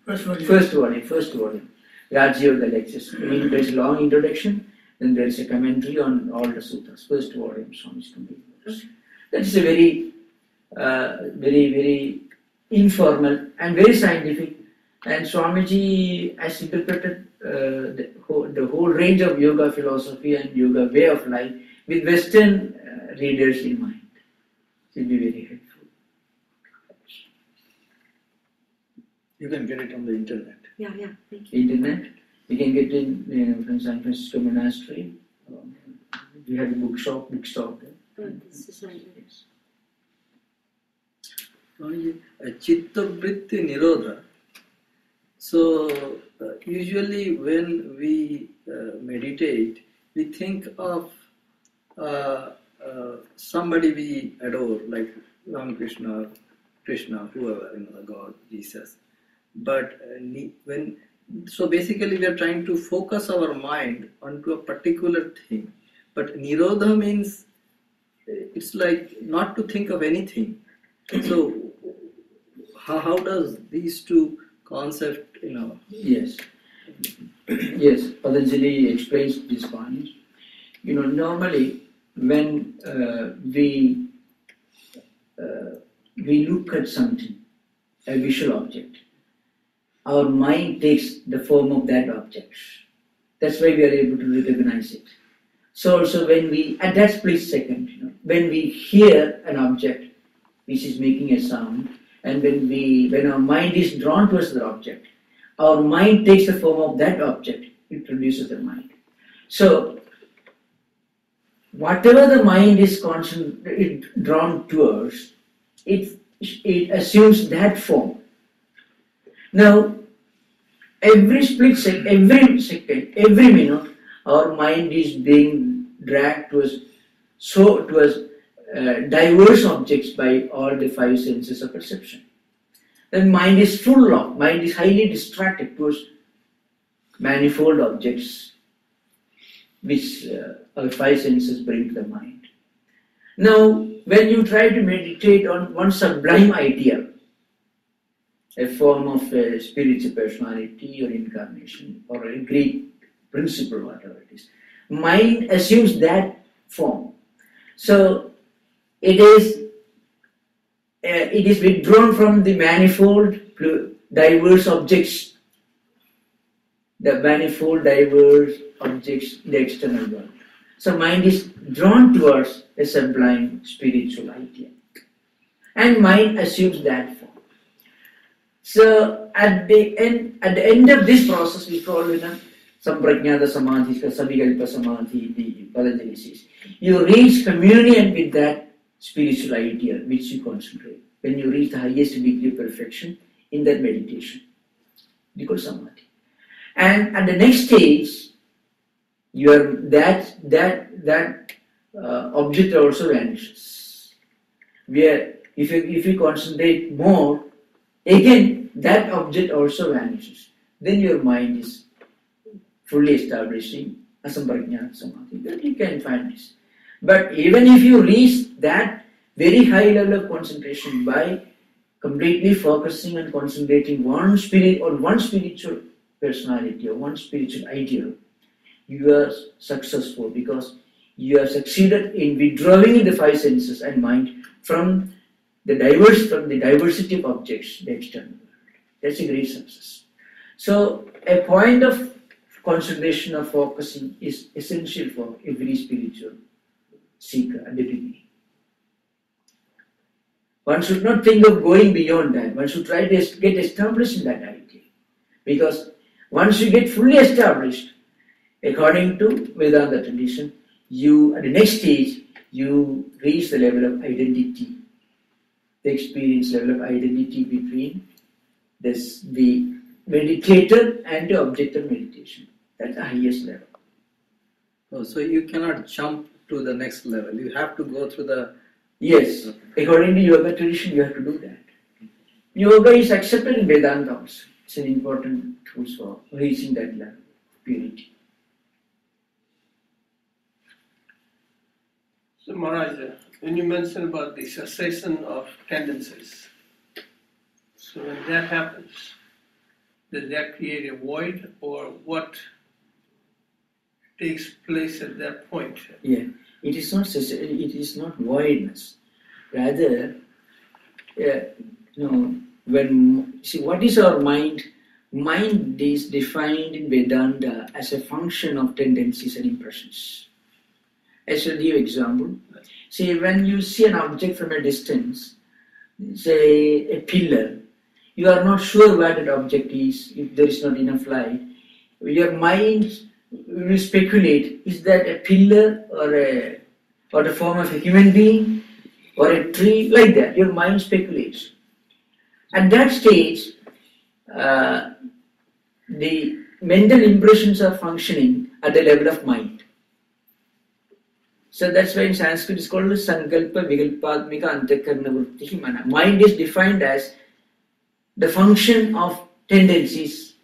S1: First volume. Raj Yoga lectures. I mean, there is a long introduction, then there is a commentary on all the sutras. First volume, Swami's complete works. That is a very, very informal and very scientific. And Swamiji has interpreted the whole range of yoga philosophy and yoga way of life with Western readers in mind. It will be very helpful.
S5: You can get it on the internet.
S4: Yeah, thank you.
S1: Internet, you can get it from San Francisco Monastery. We have a bookstop there.
S4: This is right.
S5: Chitta Vritti Nirodha. So, usually when we meditate, we think of somebody we adore, like Ramakrishna, Krishna, whoever, the God, Jesus. But so basically we are trying to focus our mind onto a particular thing. But Nirodha means it's like not to think of anything. So how does these two concepts,
S1: Yes, Patanjali explains this point. Normally when we look at something, a visual object, our mind takes the form of that object. That's why we are able to recognize it. So also when we, at that split second, when we hear an object which is making a sound, and when our mind is drawn towards the object, our mind takes the form of that object. It produces the mind. So whatever the mind is drawn towards, it assumes that form. Now, every split second, every minute, our mind is being dragged towards diverse objects by all the five senses of perception. The mind is highly distracted towards manifold objects which our five senses bring to the mind. Now, when you try to meditate on one sublime idea, a form of a spiritual personality or incarnation or a great principle, whatever it is, mind assumes that form. So it is withdrawn from the manifold, diverse objects, in the external world. So mind is drawn towards a sublime spiritual idea, and mind assumes that form. So at the end of this process, we call it Samprajnata Samadhi, Savikalpa Samadhi, the Patanjali says. You reach communion with that spiritual idea which you concentrate. When you reach the highest degree of perfection in that meditation, you call Samadhi. And at the next stage, that object also vanishes. Where if you concentrate more, again that object also vanishes. Then your mind is fully establishing Asamprajnata Samadhi. Then you can find this. But even if you reach that very high level of concentration by completely focusing and concentrating one spiritual personality or one spiritual ideal, you are successful because you have succeeded in withdrawing the five senses and mind from the diversity of objects, the external world. That's a great success. So a point of concentration or focusing is essential for every spiritual seeker at the beginning. One should not think of going beyond that. One should try to get established in that idea. Because once you get fully established, according to Vedanta tradition, at the next stage, you reach the level of identity, the experience level of identity between the meditator and the object of meditation. That's the highest level.
S5: Oh, so you cannot jump to the next level. You have to go through the...
S1: Yes, according to yoga tradition, you have to do that. Yoga is accepted in Vedanta also. It's an important tool for reaching that level of purity.
S6: So Maharaj, when you mentioned about the cessation of tendencies, so when that happens, does that create a void, or what takes place at that point?
S1: Yeah, it is not voidness. Rather, what is our mind? Mind is defined in Vedanta as a function of tendencies and impressions. I shall give example. See, when you see an object from a distance, say a pillar, you are not sure where that object is if there is not enough light. Your mind will speculate, is that a pillar or the form of a human being or a tree, like that. Your mind speculates. At that stage, the mental impressions are functioning at the level of mind. So that's why in Sanskrit it's called Sankalpa Vikalpatmika Antakarna Vrittihi Mana. Mind is defined as the function of tendencies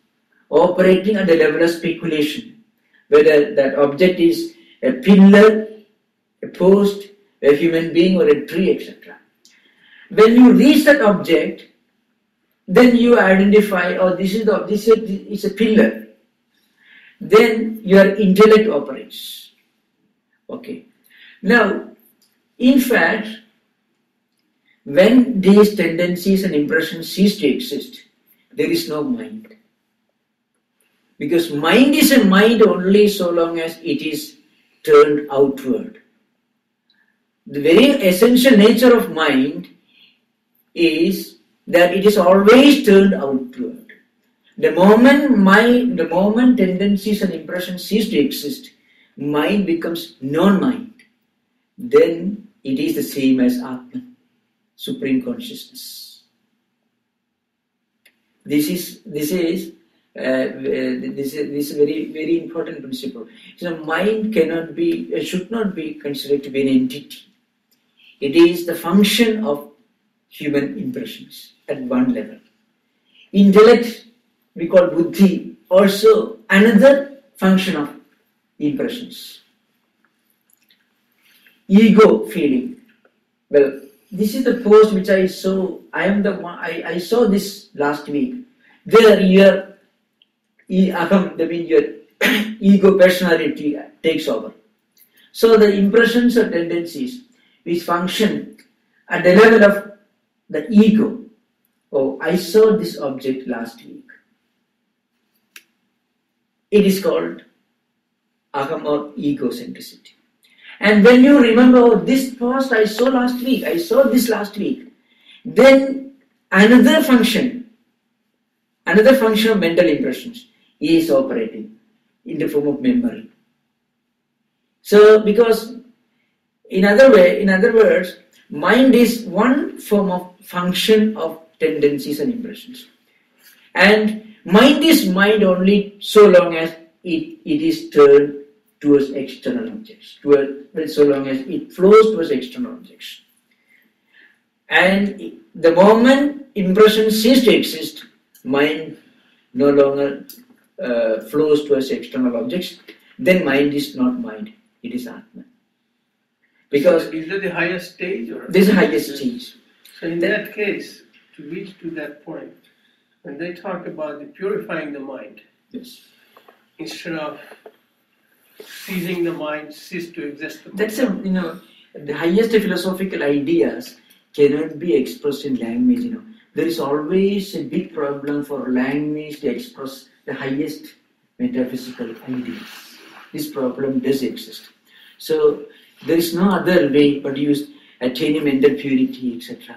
S1: operating at the level of speculation. Whether that object is a pillar, a post, a human being or a tree, etc. When you reach that object, then you identify, oh, this is a pillar. Then your intellect operates. Okay. Now, in fact, when these tendencies and impressions cease to exist, there is no mind. Because mind is a mind only so long as it is turned outward. The very essential nature of mind is that it is always turned outward. The moment tendencies and impressions cease to exist, mind becomes non-mind. Then it is the same as Atman, Supreme Consciousness. This is very, very important principle. So mind should not be considered to be an entity. It is the function of human impressions at one level. Intellect, we call buddhi, also another function of impressions. Ego feeling. Well, this is the post which I saw. I saw this last week. There your aham, that means your ego personality takes over. So the impressions or tendencies which function at the level of the ego. Oh, I saw this object last week. It is called aham or egocentricity. And when you remember, oh, this post I saw last week, I saw this last week, then another function of mental impressions is operating in the form of memory. So, because in other words, mind is one form of function of tendencies and impressions. And mind is mind only so long as it is turned towards external objects, so long as it flows towards external objects. And the moment impressions cease to exist, mind no longer flows towards external objects, then mind is not mind, it is Atman. Because
S6: is that the highest stage? Or
S1: this is the highest stage.
S6: So in that case, to reach to that point, when they talk about the purifying the mind,
S1: Yes.
S6: instead of ceasing the mind, cease to exist.
S1: That's the highest philosophical ideas cannot be expressed in language. There is always a big problem for language to express the highest metaphysical ideas. This problem does exist. So there is no other way but use attaining mental purity, etc.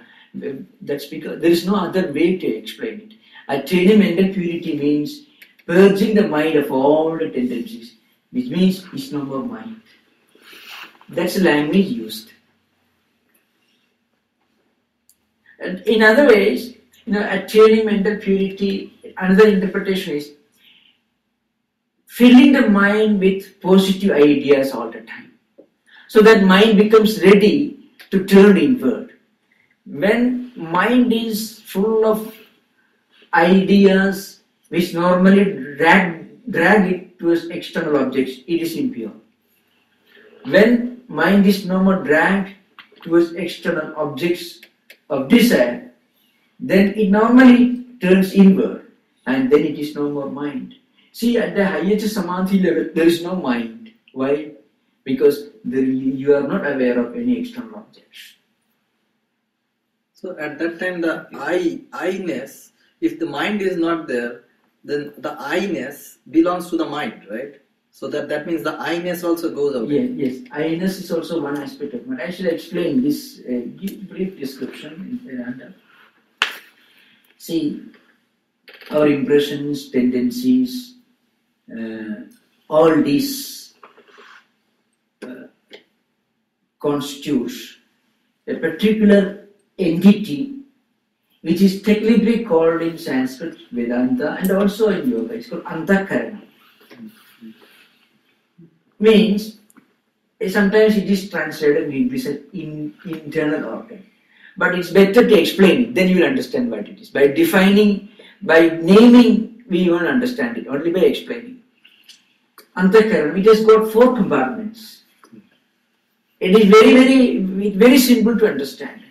S1: That's because there is no other way to explain it. Attaining mental purity means purging the mind of all the tendencies, which means it's no more mind. That's the language used. And in other ways, attaining mental purity, another interpretation is filling the mind with positive ideas all the time. So that mind becomes ready to turn inward. When mind is full of ideas which normally drag it towards external objects, it is impure. When mind is no more dragged towards external objects of desire, then it normally turns inward. and then it is no more mind. See, at the highest samadhi level, there is no mind. Why? Because you are not aware of any external objects.
S5: So at that time, the I-ness, if the mind is not there, then the I-ness belongs to the mind, right? So that means the I-ness also goes away.
S1: Yes. I-ness is also one aspect of mind. I should explain this, give brief description in Vedanta. See, our impressions, tendencies, all these constitutes a particular entity which is technically called in Sanskrit Vedanta and also in Yoga. It's called Antakarana. Means sometimes it is translated with an internal organ. But it's better to explain it, then you will understand what it is. By defining, by naming, we won't understand it, only by explaining. Antakarana, it has got 4 compartments. It is very simple to understand.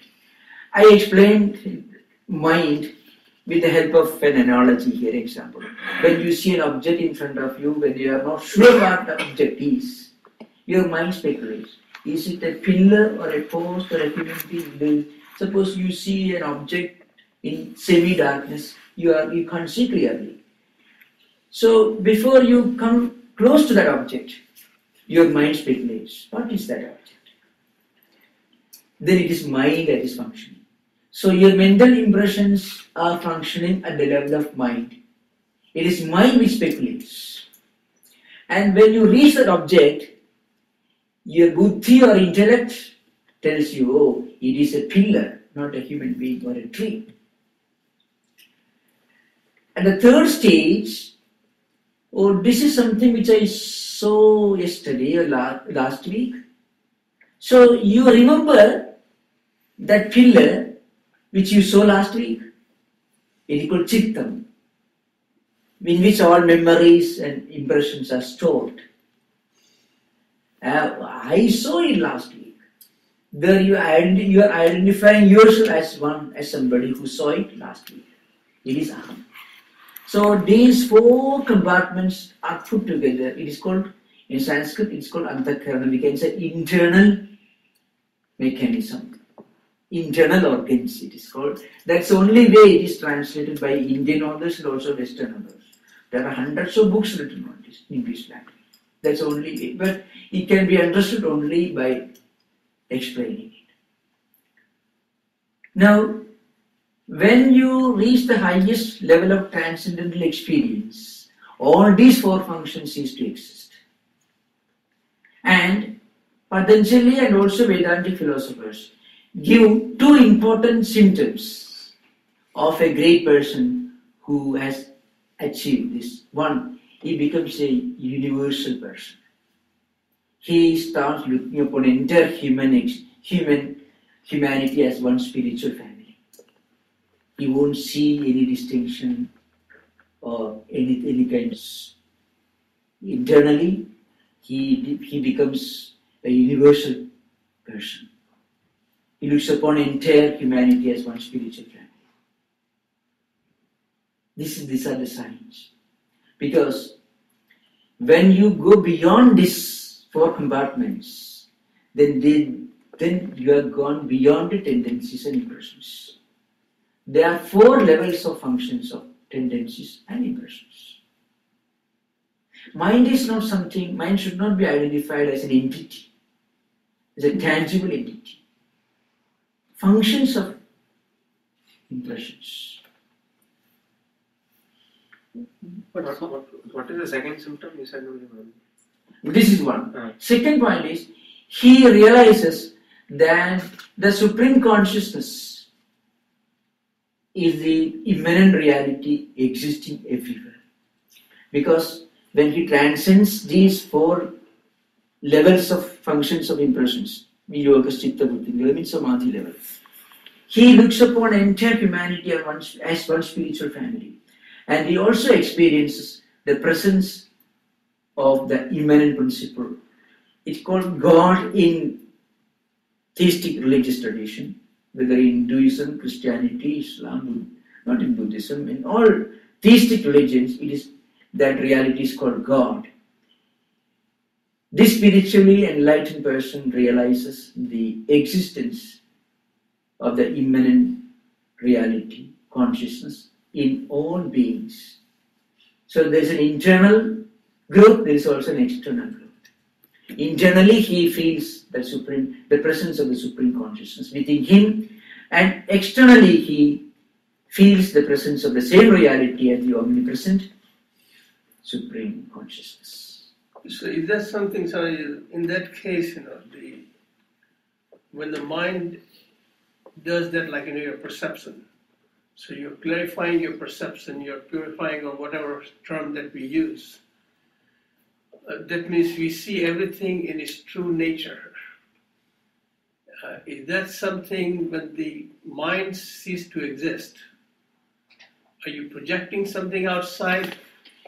S1: I explained mind with the help of an analogy here, example. When you see an object in front of you, when you are not sure what the object is, your mind speculates. Is it a pillar or a post or a human being? Suppose you see an object in semi-darkness, you can't see clearly. So before you come close to that object, your mind speculates. What is that object? Then it is mind that is functioning. So your mental impressions are functioning at the level of mind. It is mind which speculates. And when you reach that object, your buddhi or intellect tells you, oh, it is a pillar, not a human being or a tree. At the third stage, oh, this is something which I saw yesterday or last week. So you remember that pillar which you saw last week. It is called Chittam, in which all memories and impressions are stored. I saw it last week. There you are identifying yourself as somebody who saw it last week. It is Aham. So these 4 compartments are put together. It is called, in Sanskrit, it's called Antakarana. We can say internal mechanism. Internal organs it is called. That's the only way it is translated by Indian authors and also Western authors. There are hundreds of books written on this in English language. That's the only way. But it can be understood only by explaining it. Now, when you reach the highest level of transcendental experience, all these 4 functions cease to exist. And Patanjali and also Vedantic philosophers give 2 important symptoms of a great person who has achieved this. One, he becomes a universal person. He starts looking upon entire humanity as one spiritual family. He won't see any distinction or any kind of. Internally, he becomes a universal person. He looks upon entire humanity as one spiritual family. These are the signs. Because when you go beyond these 4 compartments, then you have gone beyond the tendencies and impressions. There are 4 levels of functions of tendencies and impressions. Mind is not something, mind should not be identified as an entity, as a tangible entity. Functions of impressions.
S3: What is the second symptom? You said only one.
S1: This is one. Second point is, he realizes that the supreme consciousness is the immanent reality existing everywhere. Because when he transcends these 4 levels of functions of impressions, Yoga, Chitta, Buddhi, means Samadhi level, he looks upon entire humanity as one spiritual family. And he also experiences the presence of the immanent principle. It's called God in theistic religious tradition, whether in Hinduism, Christianity, Islam, not in Buddhism, in all theistic religions, it is that reality is called God. This spiritually enlightened person realizes the existence of the immanent reality, consciousness, in all beings. So there is an internal growth, there is also an external growth. Internally he feels the presence of the Supreme Consciousness within him, and externally he feels the presence of the same reality as the omnipresent Supreme Consciousness.
S6: So is that something, so in that case, when the mind does that, like your perception, so you're clarifying your perception, you're purifying, or whatever term that we use, that means we see everything in its true nature. Is that something when the mind ceases to exist? Are you projecting something outside?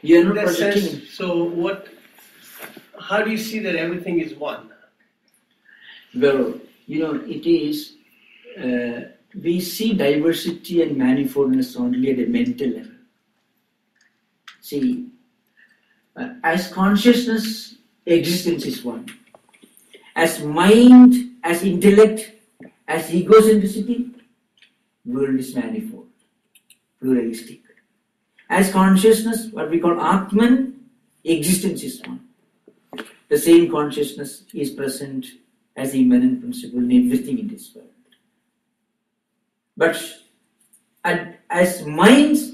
S1: You are not
S6: In that
S1: projecting.
S6: sense, so how do you see that everything is one?
S1: Well, it is, we see diversity and manifoldness only at a mental level. See, as consciousness, existence is one. As mind, as intellect, as egocentricity, world is manifold, pluralistic. As consciousness, what we call Atman, existence is one. The same consciousness is present as immanent principle in everything in this world. But as minds,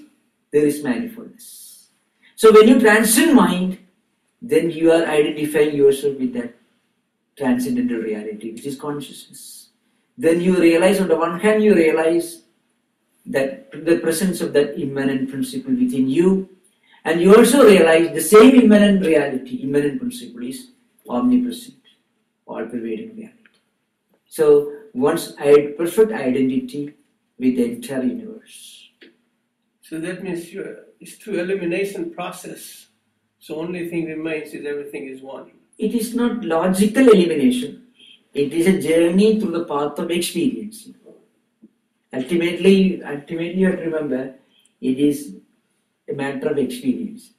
S1: there is manifoldness. So when you transcend mind, then you are identifying yourself with that transcendental reality, which is consciousness. Then you realize, on the one hand, you realize that the presence of that immanent principle within you, and you also realize the same immanent reality, immanent principle is omnipresent, all-pervading reality. So one's perfect identity with the entire universe.
S6: So that means it's through elimination process. So only thing remains is everything is one.
S1: It is not logical elimination. It is a journey through the path of experience. Ultimately you have to remember, it is a matter of experience.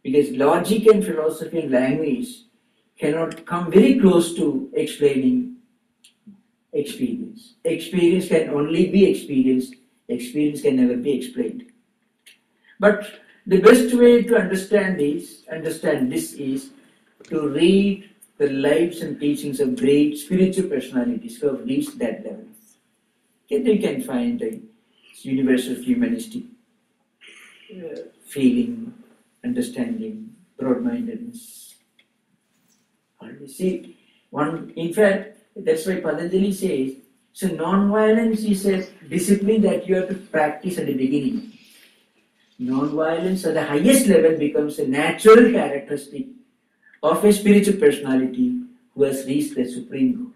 S1: Because logic and philosophy and language cannot come very close to explaining experience. Experience can only be experienced. Experience can never be explained. But the best way to understand this is to read the lives and teachings of great spiritual personalities who have reached that level. Then you can find a universal humanistic feeling, understanding, broad-mindedness. See, in fact, that's why Patanjali says, so non-violence is a discipline that you have to practice at the beginning. Non-violence at the highest level becomes a natural characteristic of a spiritual personality who has reached the supreme goal.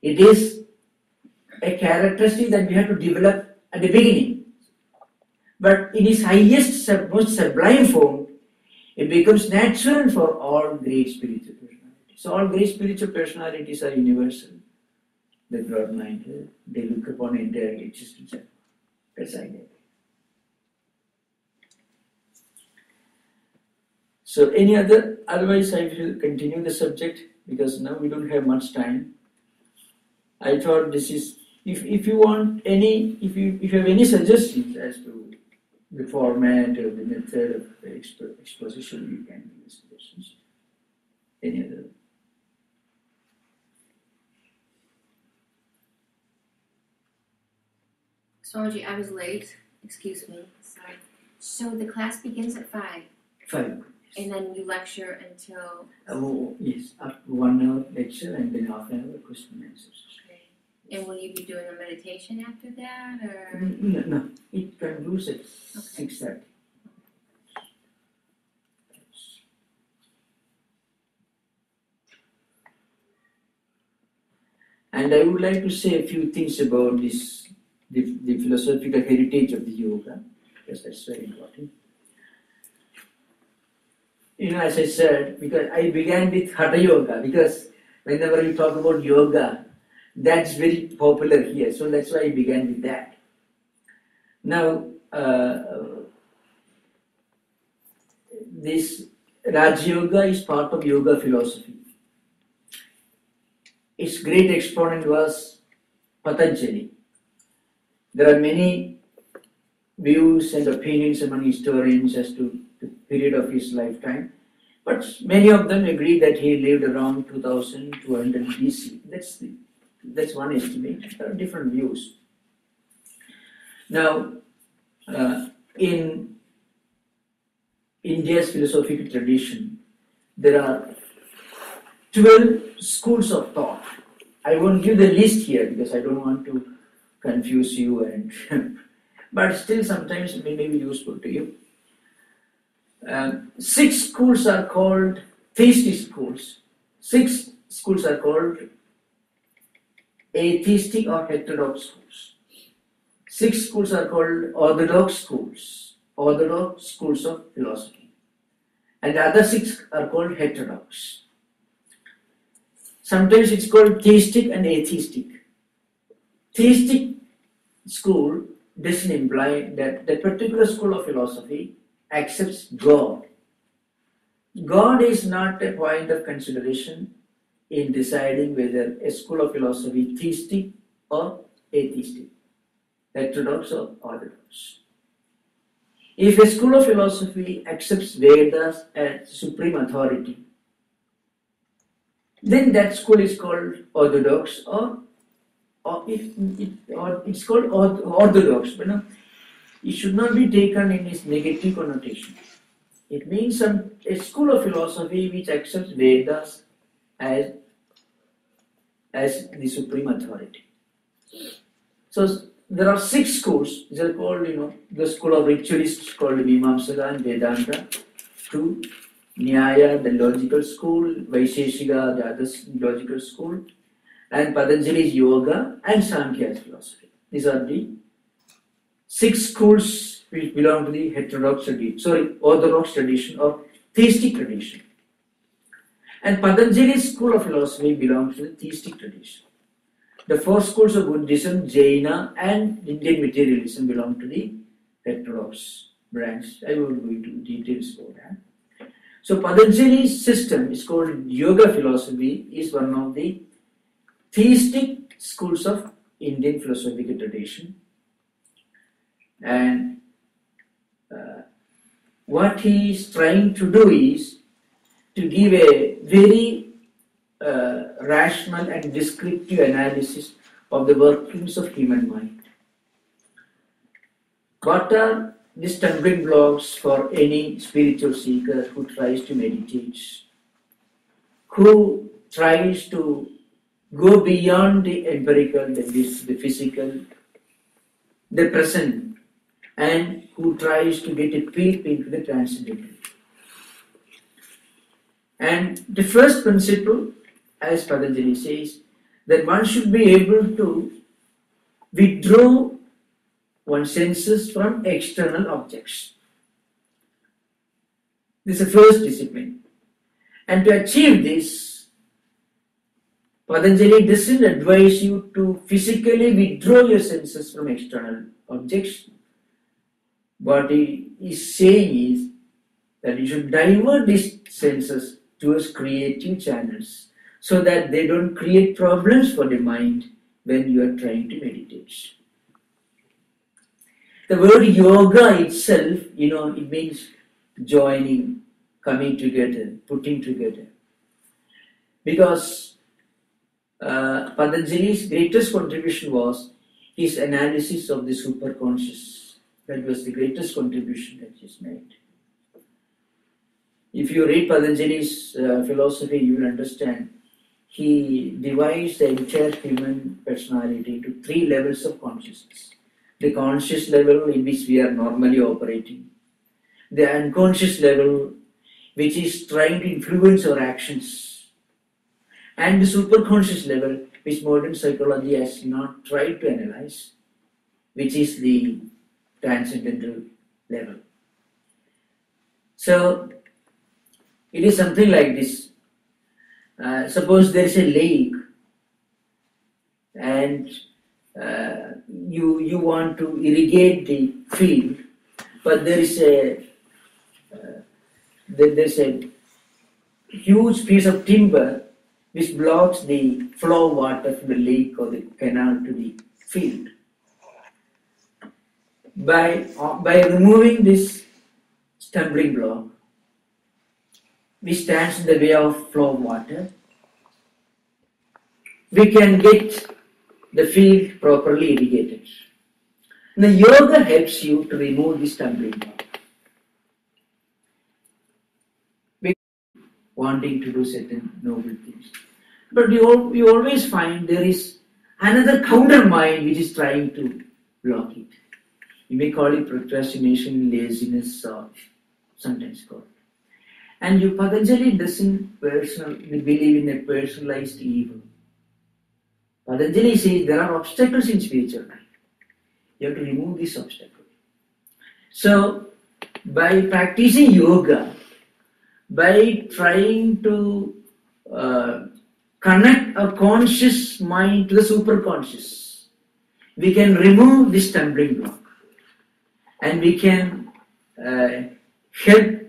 S1: It is a characteristic that we have to develop at the beginning. But in its highest, most sublime form, it becomes natural for all great spiritual personalities. So all great spiritual personalities are universal. They're broad-minded. They look upon entire existence as identity. So otherwise I will continue the subject because now we don't have much time. I thought this is, if you have any suggestions as to the format or the method of the exposition, you can give suggestions. Any other?
S4: Swamiji, I was late. Excuse me. Sorry. So the class begins at 5.
S1: 5.
S4: And then you lecture until...
S1: Oh, yes. Up to 1 hour lecture and then half an hour question and answers.
S4: Okay. And will you be doing a meditation after that, or...?
S1: No. It concludes at 6:30. And I would like to say a few things about this, the philosophical heritage of the yoga, because that's very important. As I said, because I began with Hatha Yoga, because whenever you talk about yoga, that's very popular here, so that's why I began with that. Now, this Raj Yoga is part of yoga philosophy. Its great exponent was Patanjali. There are many views and opinions among historians as to the period of his lifetime, but many of them agree that he lived around 2200 BC. That's one estimate. There are different views. Now, in India's philosophical tradition, there are 12 schools of thought. I won't give the list here because I don't want to confuse you, and but still sometimes it may be useful to you. 6 schools are called theistic schools. 6 schools are called atheistic or heterodox schools. 6 schools are called orthodox schools of philosophy. And the other 6 are called heterodox. Sometimes it's called theistic and atheistic. Theistic school doesn't imply that the particular school of philosophy accepts God. God is not a point of consideration in deciding whether a school of philosophy is theistic or atheistic, heterodox or orthodox. If a school of philosophy accepts Vedas as supreme authority, then that school is called orthodox, or it's called orthodox, but no, it should not be taken in its negative connotation. It means a school of philosophy which accepts Vedas as the supreme authority. So there are 6 schools. These are called, the school of ritualists called Mimamsaka and Vedanta. 2, Nyaya, the logical school, Vaisheshika, the other logical school, and Patanjali's yoga, and Sankhya's philosophy. These are the 6 schools which belong to the orthodox tradition or theistic tradition. And Patanjali's school of philosophy belongs to the theistic tradition. The 4 schools of Buddhism, Jaina, and Indian materialism belong to the heterodox branch. I won't go into details about that. So Patanjali's system is called yoga philosophy, is one of the theistic schools of Indian philosophical tradition. And what he is trying to do is to give a very rational and descriptive analysis of the workings of human mind. What are the stumbling blocks for any spiritual seeker who tries to meditate, who tries to go beyond the empirical, the physical, the present, and who tries to get a peep into the transcendental? And the first principle, as Patanjali says, that one should be able to withdraw one's senses from external objects. This is the first discipline. And to achieve this, Patanjali doesn't advise you to physically withdraw your senses from external objects. What he is saying is that you should divert these senses towards creative channels so that they don't create problems for the mind when you are trying to meditate. The word yoga itself, it means joining, coming together, putting together. Because Patanjali's greatest contribution was his analysis of the superconscious. That was the greatest contribution that he's made. If you read Patanjali's philosophy, you will understand he divides the entire human personality into 3 levels of consciousness. The conscious level in which we are normally operating, the unconscious level which is trying to influence our actions, and the superconscious level which modern psychology has not tried to analyze, which is the transcendental level. So it is something like this. Suppose there is a lake and you want to irrigate the field, but there is there's a huge piece of timber which blocks the flow of water from the lake or the canal to the field. By removing this stumbling block, which stands in the way of flow of water, we can get the field properly irrigated. Now, yoga helps you to remove this stumbling block. Wanting to do certain noble things. But you always find there is another counter mind which is trying to block it. You may call it procrastination, laziness, or sometimes called. And Patanjali doesn't believe in a personalized evil. Patanjali says there are obstacles in spiritual life. You have to remove this obstacle. So, by practicing yoga, by trying to connect our conscious mind to the superconscious, we can remove this stumbling block and we can help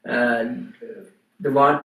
S1: the water